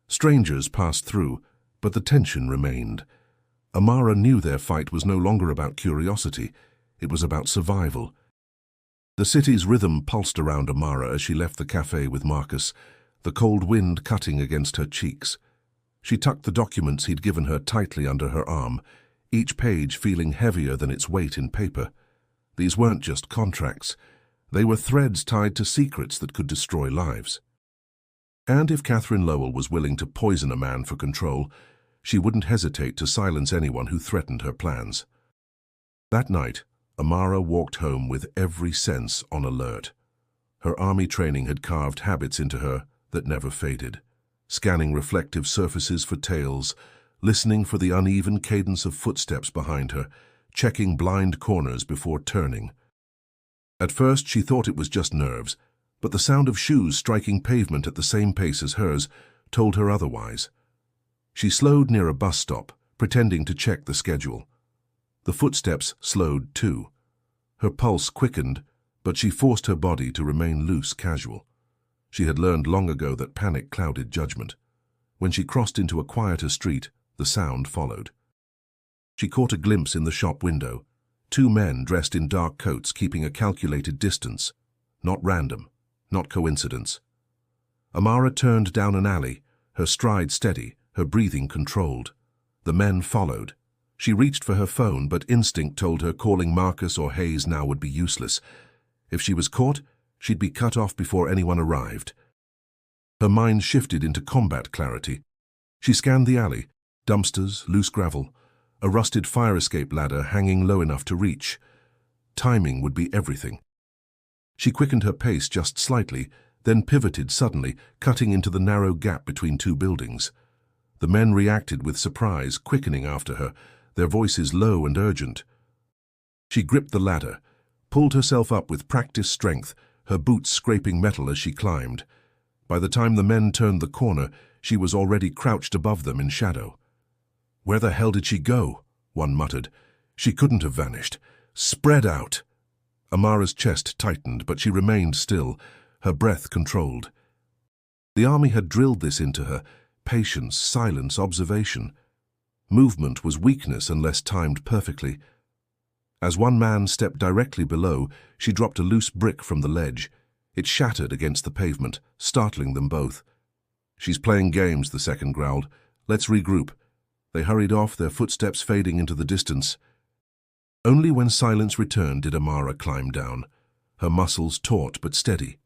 Strangers passed through, but the tension remained. Amara knew their fight was no longer about curiosity, it was about survival. The city's rhythm pulsed around Amara as she left the cafe with Marcus, the cold wind cutting against her cheeks. She tucked the documents he'd given her tightly under her arm, each page feeling heavier than its weight in paper. These weren't just contracts. They were threads tied to secrets that could destroy lives. And if Catherine Lowell was willing to poison a man for control, she wouldn't hesitate to silence anyone who threatened her plans. That night, Amara walked home with every sense on alert. Her army training had carved habits into her that never faded, scanning reflective surfaces for tails, listening for the uneven cadence of footsteps behind her, checking blind corners before turning. At first she thought it was just nerves, but the sound of shoes striking pavement at the same pace as hers told her otherwise. She slowed near a bus stop, pretending to check the schedule. The footsteps slowed too. Her pulse quickened, but she forced her body to remain loose, casual. She had learned long ago that panic clouded judgment. When she crossed into a quieter street, the sound followed. She caught a glimpse in the shop window. Two men dressed in dark coats keeping a calculated distance. Not random, not coincidence. Amara turned down an alley, her stride steady, her breathing controlled. The men followed. She reached for her phone, but instinct told her calling Marcus or Hayes now would be useless. If she was caught, she'd be cut off before anyone arrived. Her mind shifted into combat clarity. She scanned the alley. Dumpsters, loose gravel, a rusted fire escape ladder hanging low enough to reach. Timing would be everything. She quickened her pace just slightly, then pivoted suddenly, cutting into the narrow gap between two buildings. The men reacted with surprise, quickening after her, their voices low and urgent. She gripped the ladder, pulled herself up with practiced strength, her boots scraping metal as she climbed. By the time the men turned the corner, she was already crouched above them in shadow. Where the hell did she go? One muttered. She couldn't have vanished. Spread out. Amara's chest tightened, but she remained still, her breath controlled. The army had drilled this into her: patience, silence, observation. Movement was weakness unless timed perfectly. As one man stepped directly below, she dropped a loose brick from the ledge. It shattered against the pavement, startling them both. She's playing games, the second growled. Let's regroup. They hurried off, their footsteps fading into the distance. Only when silence returned did Amara climb down, her muscles taut but steady.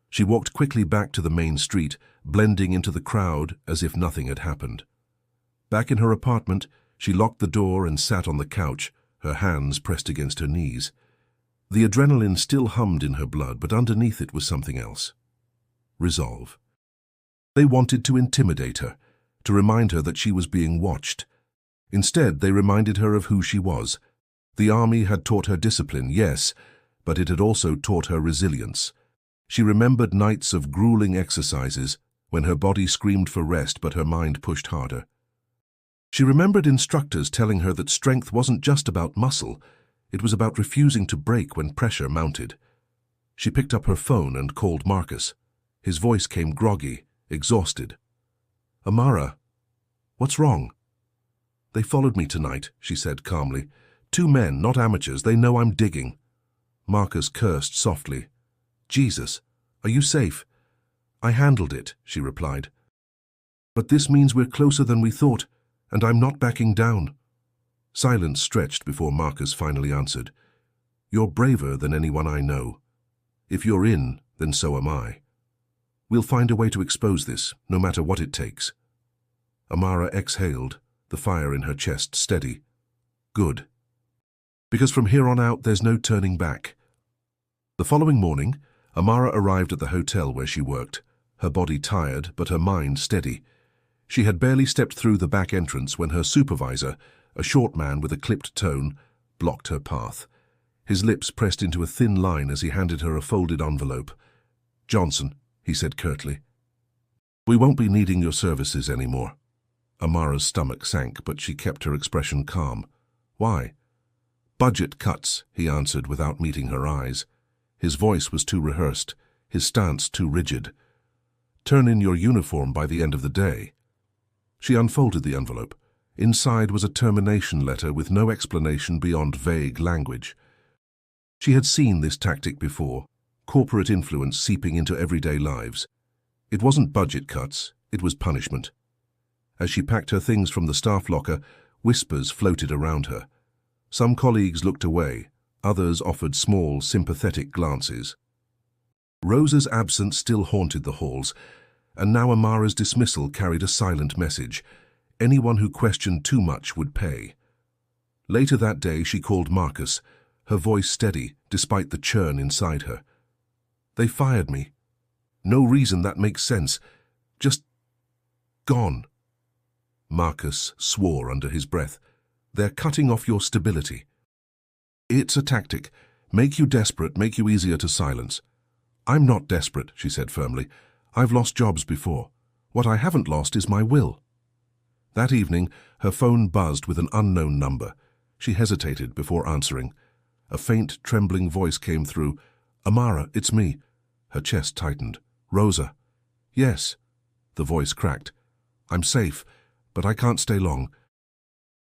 She walked quickly back to the main street, blending into the crowd as if nothing had happened. Back in her apartment, She locked the door and sat on the couch, her hands pressed against her knees. The adrenaline still hummed in her blood, but underneath it was something else. Resolve. They wanted to intimidate her, to remind her that she was being watched. Instead, they reminded her of who she was. The army had taught her discipline, yes, but it had also taught her resilience. She remembered nights of grueling exercises, when her body screamed for rest but her mind pushed harder. She remembered instructors telling her that strength wasn't just about muscle, it was about refusing to break when pressure mounted. She picked up her phone and called Marcus. His voice came groggy, exhausted. "Amara, what's wrong?" "They followed me tonight," she said calmly. "Two men, not amateurs, they know I'm digging." Marcus cursed softly. "Jesus, are you safe?" "I handled it," she replied. "But this means we're closer than we thought, and I'm not backing down." Silence stretched before Marcus finally answered. "You're braver than anyone I know. If you're in, then so am I. We'll find a way to expose this, no matter what it takes." Amara exhaled, the fire in her chest steady. "Good. Because from here on out, there's no turning back." The following morning, Amara arrived at the hotel where she worked, her body tired but her mind steady. She had barely stepped through the back entrance when her supervisor, a short man with a clipped tone, blocked her path. His lips pressed into a thin line as he handed her a folded envelope. "Johnson," he said curtly. "We won't be needing your services anymore." Amara's stomach sank, but she kept her expression calm. "Why?" "Budget cuts," he answered without meeting her eyes. His voice was too rehearsed, his stance too rigid. "Turn in your uniform by the end of the day." She unfolded the envelope. Inside was a termination letter with no explanation beyond vague language. She had seen this tactic before, corporate influence seeping into everyday lives. It wasn't budget cuts, it was punishment. As she packed her things from the staff locker, whispers floated around her. Some colleagues looked away, others offered small, sympathetic glances. Rosa's absence still haunted the halls, and now Amara's dismissal carried a silent message. Anyone who questioned too much would pay. Later that day she called Marcus, her voice steady despite the churn inside her. "They fired me. No reason that makes sense. Just gone." Marcus swore under his breath. "They're cutting off your stability." "It's a tactic. Make you desperate, make you easier to silence." "I'm not desperate," she said firmly. "I've lost jobs before. What I haven't lost is my will." That evening, her phone buzzed with an unknown number. She hesitated before answering. A faint, trembling voice came through. "Amara, it's me." Her chest tightened. "Rosa." "Yes." The voice cracked. "I'm safe, but I can't stay long.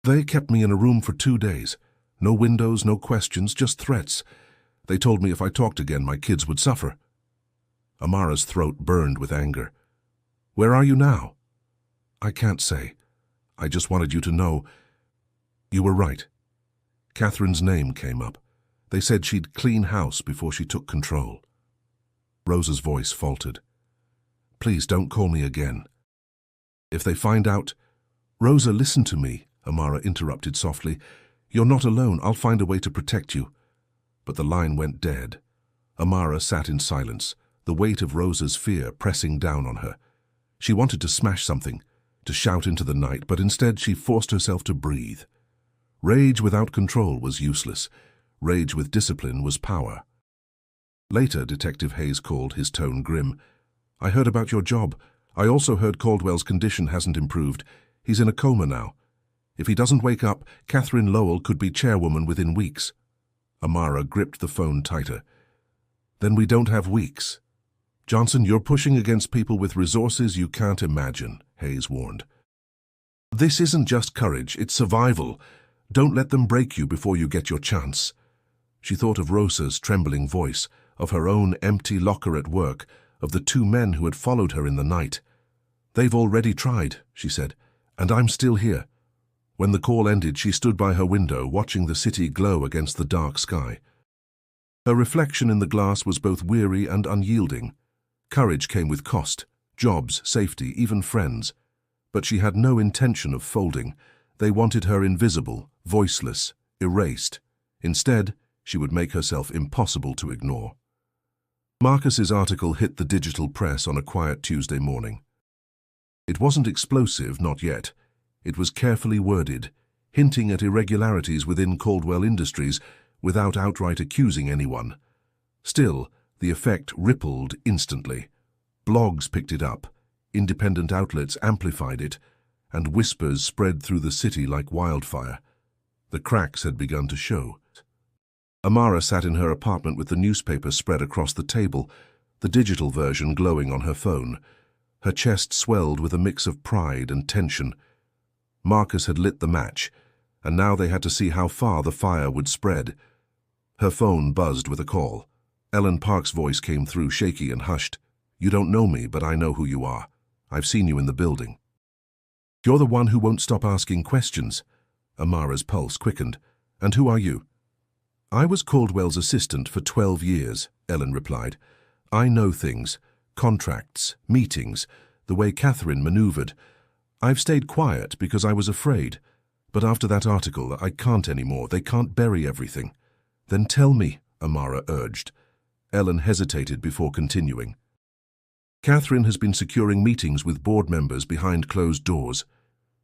They kept me in a room for 2 days. No windows, no questions, just threats. They told me if I talked again, my kids would suffer." Amara's throat burned with anger. "Where are you now?" "I can't say. I just wanted you to know. You were right." Catherine's name came up. They said she'd clean house before she took control. Rosa's voice faltered. "Please don't call me again. If they find out—" "Rosa, listen to me," Amara interrupted softly. "You're not alone. I'll find a way to protect you." But the line went dead. Amara sat in silence, the weight of Rosa's fear pressing down on her. She wanted to smash something, to shout into the night, but instead she forced herself to breathe. Rage without control was useless. Rage with discipline was power. Later, Detective Hayes called, his tone grim. "I heard about your job. I also heard Caldwell's condition hasn't improved. He's in a coma now. If he doesn't wake up, Catherine Lowell could be chairwoman within weeks." Amara gripped the phone tighter. "Then we don't have weeks." "Johnson, you're pushing against people with resources you can't imagine," Hayes warned. "This isn't just courage, it's survival. Don't let them break you before you get your chance." She thought of Rosa's trembling voice, of her own empty locker at work, of the 2 men who had followed her in the night. "They've already tried," she said, "and I'm still here." When the call ended, she stood by her window, watching the city glow against the dark sky. Her reflection in the glass was both weary and unyielding. Courage came with cost, jobs, safety, even friends. But she had no intention of folding, They wanted her invisible, voiceless, erased. Instead, she would make herself impossible to ignore. Marcus's article hit the digital press on a quiet Tuesday morning. It wasn't explosive, not yet. It was carefully worded, hinting at irregularities within Caldwell Industries without outright accusing anyone. Still, the effect rippled instantly. Blogs picked it up, independent outlets amplified it, and whispers spread through the city like wildfire. The cracks had begun to show. Amara sat in her apartment with the newspaper spread across the table, the digital version glowing on her phone. Her chest swelled with a mix of pride and tension. Marcus had lit the match, and now they had to see how far the fire would spread. Her phone buzzed with a call. Ellen Park's voice came through, shaky and hushed. "You don't know me, but I know who you are. I've seen you in the building." "You're the one who won't stop asking questions." Amara's pulse quickened. "And who are you?" "I was Caldwell's assistant for 12 years, Ellen replied. "I know things, contracts, meetings, the way Catherine maneuvered. I've stayed quiet because I was afraid. But after that article, I can't anymore. They can't bury everything." "Then tell me," Amara urged. Ellen hesitated before continuing. "Catherine has been securing meetings with board members behind closed doors.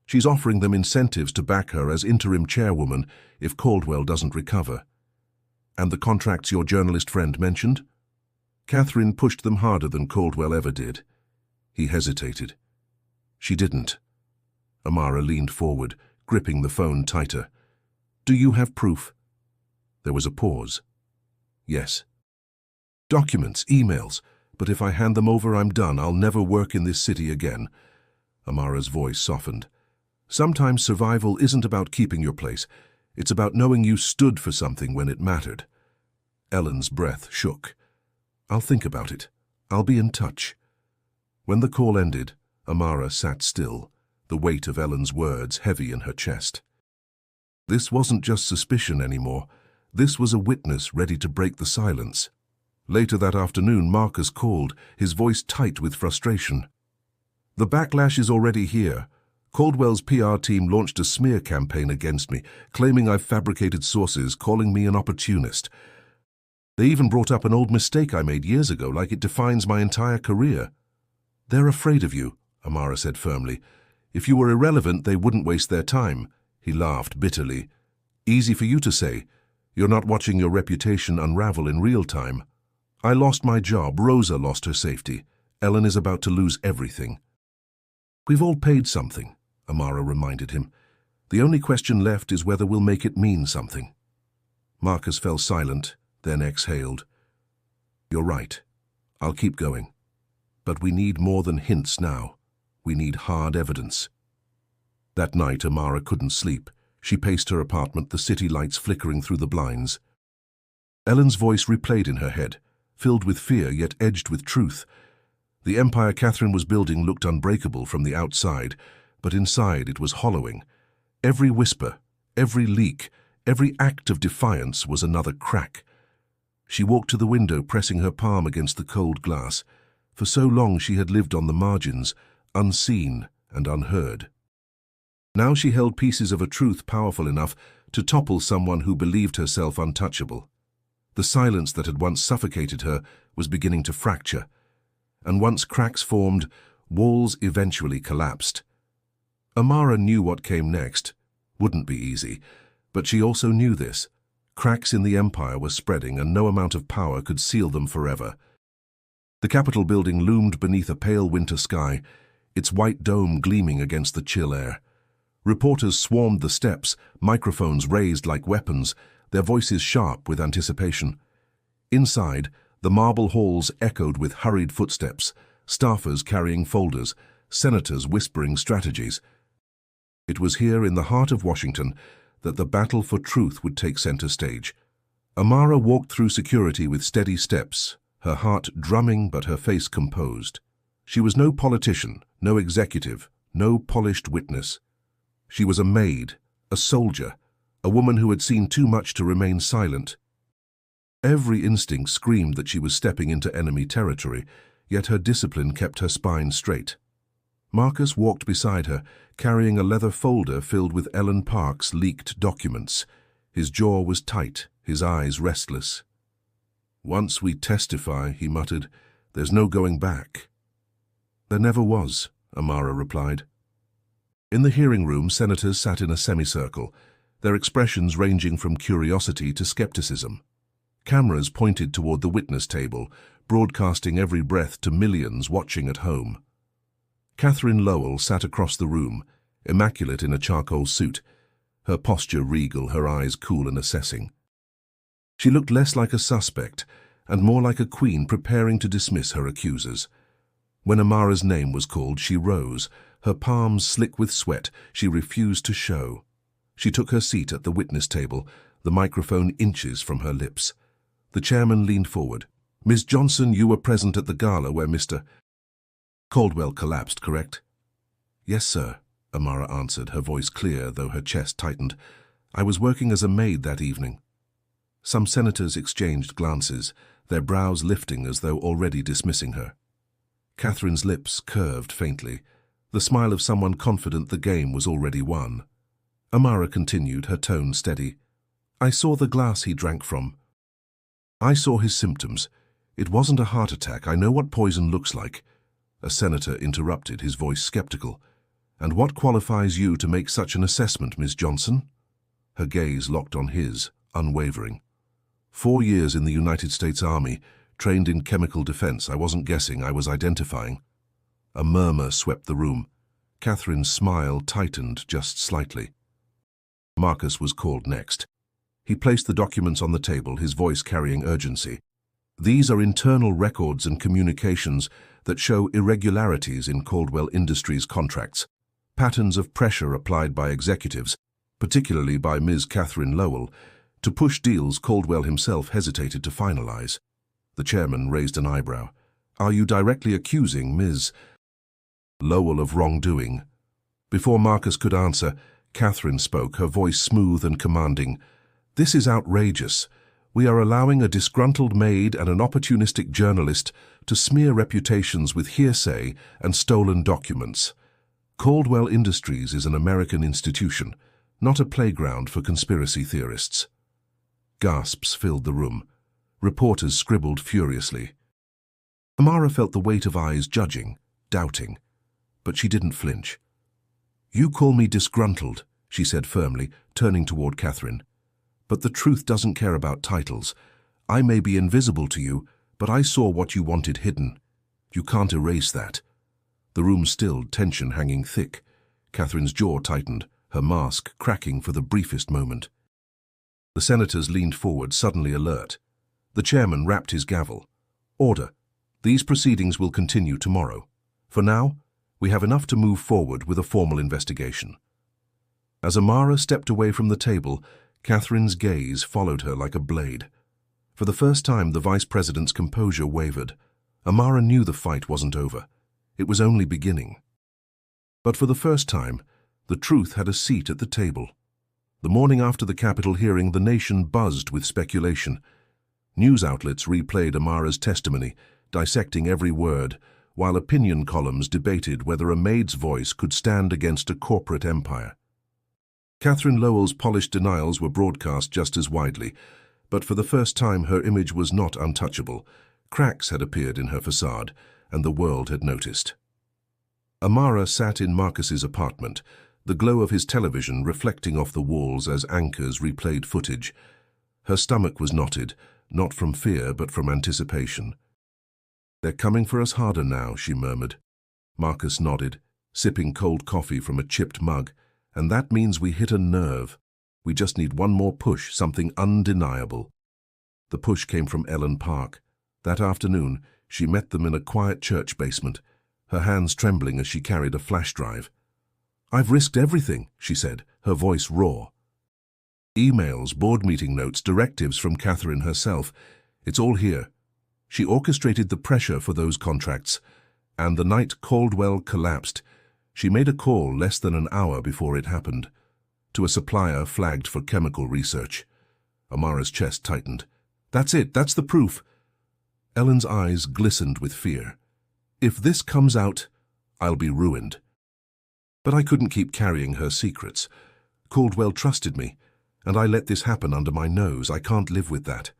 She's offering them incentives to back her as interim chairwoman if Caldwell doesn't recover." "And the contracts your journalist friend mentioned?" "Catherine pushed them harder than Caldwell ever did." He hesitated. "She didn't." Amara leaned forward, gripping the phone tighter. "Do you have proof?" There was a pause. "Yes." "Documents, emails, but if I hand them over, I'm done. I'll never work in this city again." Amara's voice softened. "Sometimes survival isn't about keeping your place. It's about knowing you stood for something when it mattered." Ellen's breath shook. "I'll think about it. I'll be in touch." When the call ended, Amara sat still, the weight of Ellen's words heavy in her chest. This wasn't just suspicion anymore. This was a witness ready to break the silence. Later that afternoon, Marcus called, his voice tight with frustration. "The backlash is already here. Caldwell's PR team launched a smear campaign against me, claiming I've fabricated sources, calling me an opportunist. They even brought up an old mistake I made years ago, like it defines my entire career." "They're afraid of you," Amara said firmly. "If you were irrelevant, they wouldn't waste their time." He laughed bitterly. "Easy for you to say. You're not watching your reputation unravel in real time. I lost my job, Rosa lost her safety. Ellen is about to lose everything." "We've all paid something," Amara reminded him. "The only question left is whether we'll make it mean something." Marcus fell silent, then exhaled. "You're right. I'll keep going. But we need more than hints now. We need hard evidence." That night, Amara couldn't sleep. She paced her apartment, the city lights flickering through the blinds. Ellen's voice replayed in her head, filled with fear yet edged with truth. The empire Catherine was building looked unbreakable from the outside, but inside it was hollowing. Every whisper, every leak, every act of defiance was another crack. She walked to the window, pressing her palm against the cold glass. For so long she had lived on the margins, unseen and unheard. Now she held pieces of a truth powerful enough to topple someone who believed herself untouchable. The silence that had once suffocated her was beginning to fracture, and once cracks formed, walls eventually collapsed. Amara knew what came next. Wouldn't be easy, but she also knew this. Cracks in the empire were spreading, and no amount of power could seal them forever. The Capitol building loomed beneath a pale winter sky, its white dome gleaming against the chill air. Reporters swarmed the steps, microphones raised like weapons, their voices sharp with anticipation. Inside, the marble halls echoed with hurried footsteps, staffers carrying folders, senators whispering strategies. It was here in the heart of Washington that the battle for truth would take center stage. Amara walked through security with steady steps, her heart drumming but her face composed. She was no politician, no executive, no polished witness. She was a maid, a soldier, a woman who had seen too much to remain silent. Every instinct screamed that she was stepping into enemy territory, yet her discipline kept her spine straight. Marcus walked beside her, carrying a leather folder filled with Ellen Park's leaked documents. His jaw was tight, his eyes restless. "Once we testify," he muttered, "there's no going back." "There never was," Amara replied. In the hearing room, senators sat in a semicircle, their expressions ranging from curiosity to skepticism. Cameras pointed toward the witness table, broadcasting every breath to millions watching at home. Catherine Lowell sat across the room, immaculate in a charcoal suit, her posture regal, her eyes cool and assessing. She looked less like a suspect and more like a queen preparing to dismiss her accusers. When Amara's name was called, she rose, her palms slick with sweat she refused to show. She took her seat at the witness table, the microphone inches from her lips. The chairman leaned forward. "Miss Johnson, you were present at the gala where Mr. Caldwell collapsed, correct?" "Yes, sir," Amara answered, her voice clear though her chest tightened. "I was working as a maid that evening." Some senators exchanged glances, their brows lifting as though already dismissing her. Catherine's lips curved faintly, the smile of someone confident the game was already won. Amara continued, her tone steady. "I saw the glass he drank from. I saw his symptoms. It wasn't a heart attack. I know what poison looks like." A senator interrupted, his voice skeptical. "And what qualifies you to make such an assessment, Miss Johnson?" Her gaze locked on his, unwavering. 4 years in the United States Army, trained in chemical defense. I wasn't guessing, I was identifying." A murmur swept the room. Catherine's smile tightened just slightly. Marcus was called next. He placed the documents on the table, his voice carrying urgency. "These are internal records and communications that show irregularities in Caldwell Industries contracts, patterns of pressure applied by executives, particularly by Ms. Catherine Lowell, to push deals Caldwell himself hesitated to finalize." The chairman raised an eyebrow. "Are you directly accusing Ms. Lowell of wrongdoing?" Before Marcus could answer, Catherine spoke, her voice smooth and commanding. "This is outrageous. We are allowing a disgruntled maid and an opportunistic journalist to smear reputations with hearsay and stolen documents. Caldwell Industries is an American institution, not a playground for conspiracy theorists." Gasps filled the room. Reporters scribbled furiously. Amara felt the weight of eyes judging, doubting, but she didn't flinch. "You call me disgruntled," she said firmly, turning toward Catherine. "But the truth doesn't care about titles. I may be invisible to you, but I saw what you wanted hidden. You can't erase that." The room stilled, tension hanging thick. Catherine's jaw tightened, her mask cracking for the briefest moment. The senators leaned forward, suddenly alert. The chairman rapped his gavel. "Order. These proceedings will continue tomorrow. For now, we have enough to move forward with a formal investigation." As Amara stepped away from the table, Catherine's gaze followed her like a blade. For the first time, the vice president's composure wavered. Amara knew the fight wasn't over. It was only beginning. But for the first time, the truth had a seat at the table. The morning after the Capitol hearing, the nation buzzed with speculation. News outlets replayed Amara's testimony, dissecting every word, while opinion columns debated whether a maid's voice could stand against a corporate empire. Catherine Lowell's polished denials were broadcast just as widely, but for the first time her image was not untouchable. Cracks had appeared in her facade, and the world had noticed. Amara sat in Marcus's apartment, the glow of his television reflecting off the walls as anchors replayed footage. Her stomach was knotted, not from fear but from anticipation. "They're coming for us harder now," she murmured. Marcus nodded, sipping cold coffee from a chipped mug. "And that means we hit a nerve. We just need one more push, something undeniable." The push came from Ellen Park. That afternoon, she met them in a quiet church basement, her hands trembling as she carried a flash drive. "I've risked everything," she said, her voice raw. Emails, board meeting notes, directives from Catherine herself. It's all here. She orchestrated the pressure for those contracts, and the night Caldwell collapsed, she made a call less than an hour before it happened, to a supplier flagged for chemical research. Amara's chest tightened. "That's it, that's the proof." Ellen's eyes glistened with fear. "If this comes out, I'll be ruined. But I couldn't keep carrying her secrets. Caldwell trusted me, and I let this happen under my nose. I can't live with that.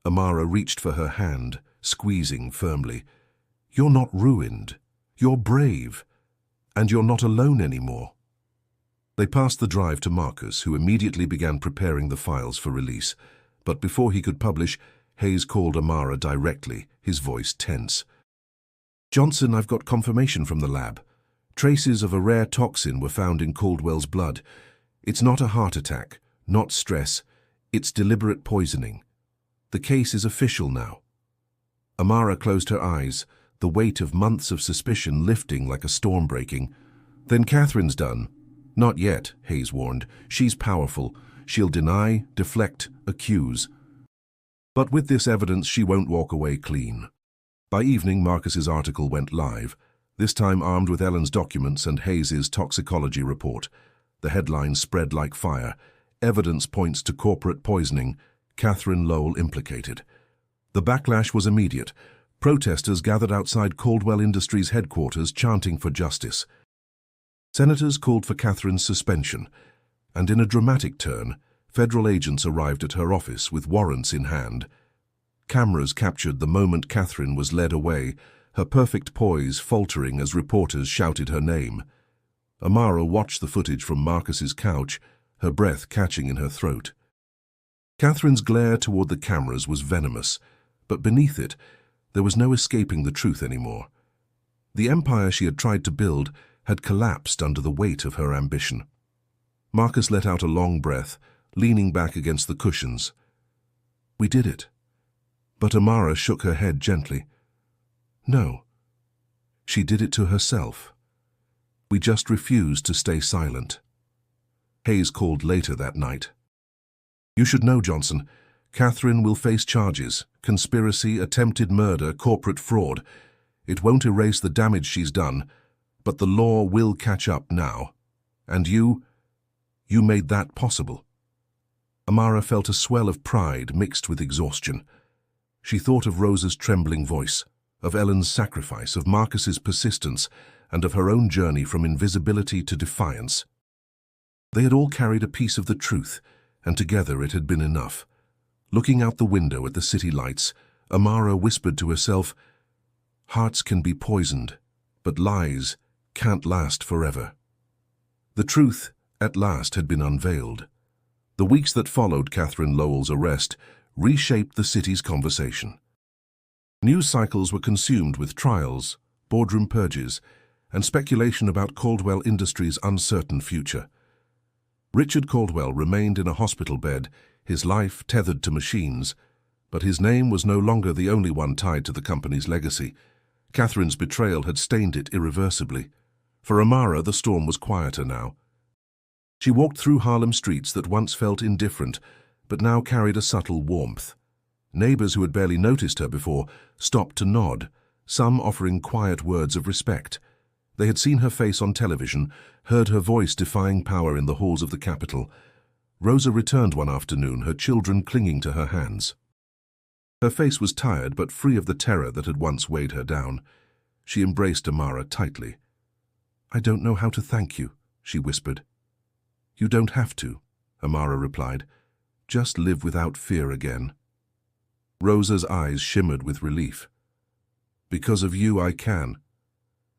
Amara reached for her hand, squeezing firmly. You're not ruined. You're brave. And you're not alone anymore. They passed the drive to Marcus, who immediately began preparing the files for release. But before he could publish, Hayes called Amara directly, his voice tense. Johnson, I've got confirmation from the lab. Traces of a rare toxin were found in Caldwell's blood. It's not a heart attack, not stress. It's deliberate poisoning. The case is official now. Amara closed her eyes, the weight of months of suspicion lifting like a storm breaking. Then Catherine's done. Not yet, Hayes warned. She's powerful. She'll deny, deflect, accuse. But with this evidence, she won't walk away clean. By evening, Marcus's article went live, this time armed with Ellen's documents and Hayes's toxicology report. The headline spread like fire. Evidence points to corporate poisoning. Catherine Lowell implicated. The backlash was immediate. Protesters gathered outside Caldwell Industries headquarters chanting for justice. Senators called for Catherine's suspension, and in a dramatic turn, federal agents arrived at her office with warrants in hand. Cameras captured the moment Catherine was led away, her perfect poise faltering as reporters shouted her name. Amara watched the footage from Marcus's couch, her breath catching in her throat. Catherine's glare toward the cameras was venomous, but beneath it, there was no escaping the truth anymore. The empire she had tried to build had collapsed under the weight of her ambition. Marcus let out a long breath, leaning back against the cushions. We did it. But Amara shook her head gently. No. She did it to herself. We just refused to stay silent. Hayes called later that night. You should know, Johnson, Catherine will face charges, conspiracy, attempted murder, corporate fraud. It won't erase the damage she's done, but the law will catch up now. And you made that possible. Amara felt a swell of pride mixed with exhaustion. She thought of Rosa's trembling voice, of Ellen's sacrifice, of Marcus's persistence, and of her own journey from invisibility to defiance. They had all carried a piece of the truth, and together it had been enough. Looking out the window at the city lights, Amara whispered to herself, hearts can be poisoned, but lies can't last forever. The truth, at last, had been unveiled. The weeks that followed Catherine Lowell's arrest reshaped the city's conversation. News cycles were consumed with trials, boardroom purges, and speculation about Caldwell Industries' uncertain future. Richard Caldwell remained in a hospital bed, his life tethered to machines, but his name was no longer the only one tied to the company's legacy. Catherine's betrayal had stained it irreversibly. For Amara, the storm was quieter now. She walked through Harlem streets that once felt indifferent, but now carried a subtle warmth. Neighbors who had barely noticed her before stopped to nod, some offering quiet words of respect. They had seen her face on television, heard her voice defying power in the halls of the Capitol. Rosa returned one afternoon, her children clinging to her hands. Her face was tired but free of the terror that had once weighed her down. She embraced Amara tightly. I don't know how to thank you, she whispered. You don't have to, Amara replied. Just live without fear again. Rosa's eyes shimmered with relief. Because of you, I can.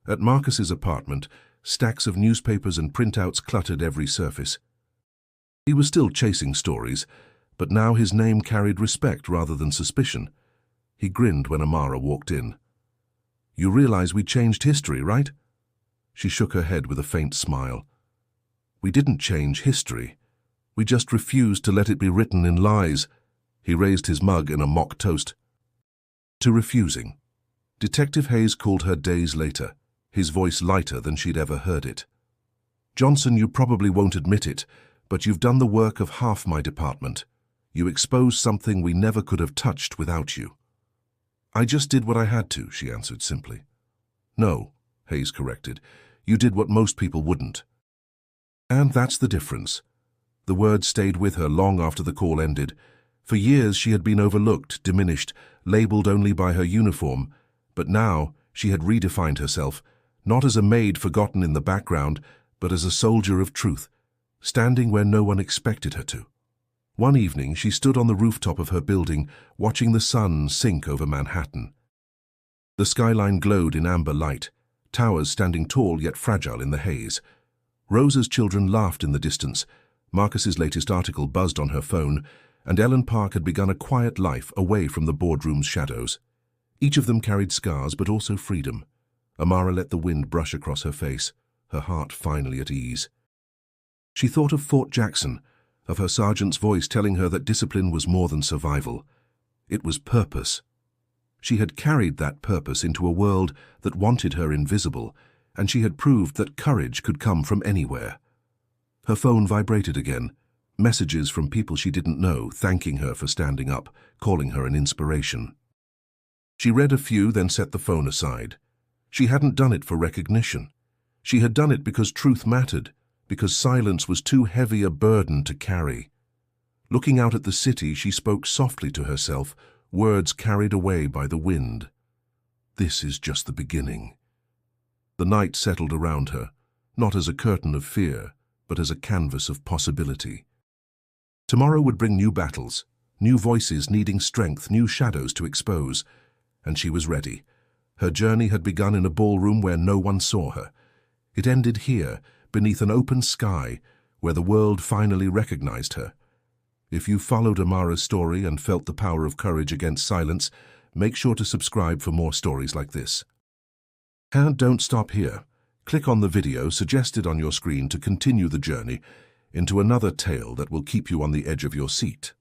At Marcus's apartment, stacks of newspapers and printouts cluttered every surface. He was still chasing stories, but now his name carried respect rather than suspicion. He grinned when Amara walked in. You realize we changed history, right? She shook her head with a faint smile. We didn't change history. We just refused to let it be written in lies. He raised his mug in a mock toast. To refusing. Detective Hayes called her days later, his voice lighter than she'd ever heard it. Johnson, you probably won't admit it, but you've done the work of half my department. You exposed something we never could have touched without you. I just did what I had to, she answered simply. No, Hayes corrected. You did what most people wouldn't. And that's the difference. The word stayed with her long after the call ended. For years she had been overlooked, diminished, labeled only by her uniform, but now she had redefined herself, not as a maid forgotten in the background, but as a soldier of truth, standing where no one expected her to. One evening, she stood on the rooftop of her building, watching the sun sink over Manhattan. The skyline glowed in amber light, towers standing tall yet fragile in the haze. Rosa's children laughed in the distance, Marcus's latest article buzzed on her phone, and Ellen Park had begun a quiet life away from the boardroom's shadows. Each of them carried scars, but also freedom. Amara let the wind brush across her face, her heart finally at ease. She thought of Fort Jackson, of her sergeant's voice telling her that discipline was more than survival. It was purpose. She had carried that purpose into a world that wanted her invisible, and she had proved that courage could come from anywhere. Her phone vibrated again, messages from people she didn't know, thanking her for standing up, calling her an inspiration. She read a few, then set the phone aside. She hadn't done it for recognition. She had done it because truth mattered, because silence was too heavy a burden to carry. Looking out at the city, she spoke softly to herself, words carried away by the wind. This is just the beginning. The night settled around her, not as a curtain of fear, but as a canvas of possibility. Tomorrow would bring new battles, new voices needing strength, new shadows to expose, and she was ready. Her journey had begun in a ballroom where no one saw her. It ended here, beneath an open sky, where the world finally recognized her. If you followed Amara's story and felt the power of courage against silence, make sure to subscribe for more stories like this. And don't stop here. Click on the video suggested on your screen to continue the journey into another tale that will keep you on the edge of your seat.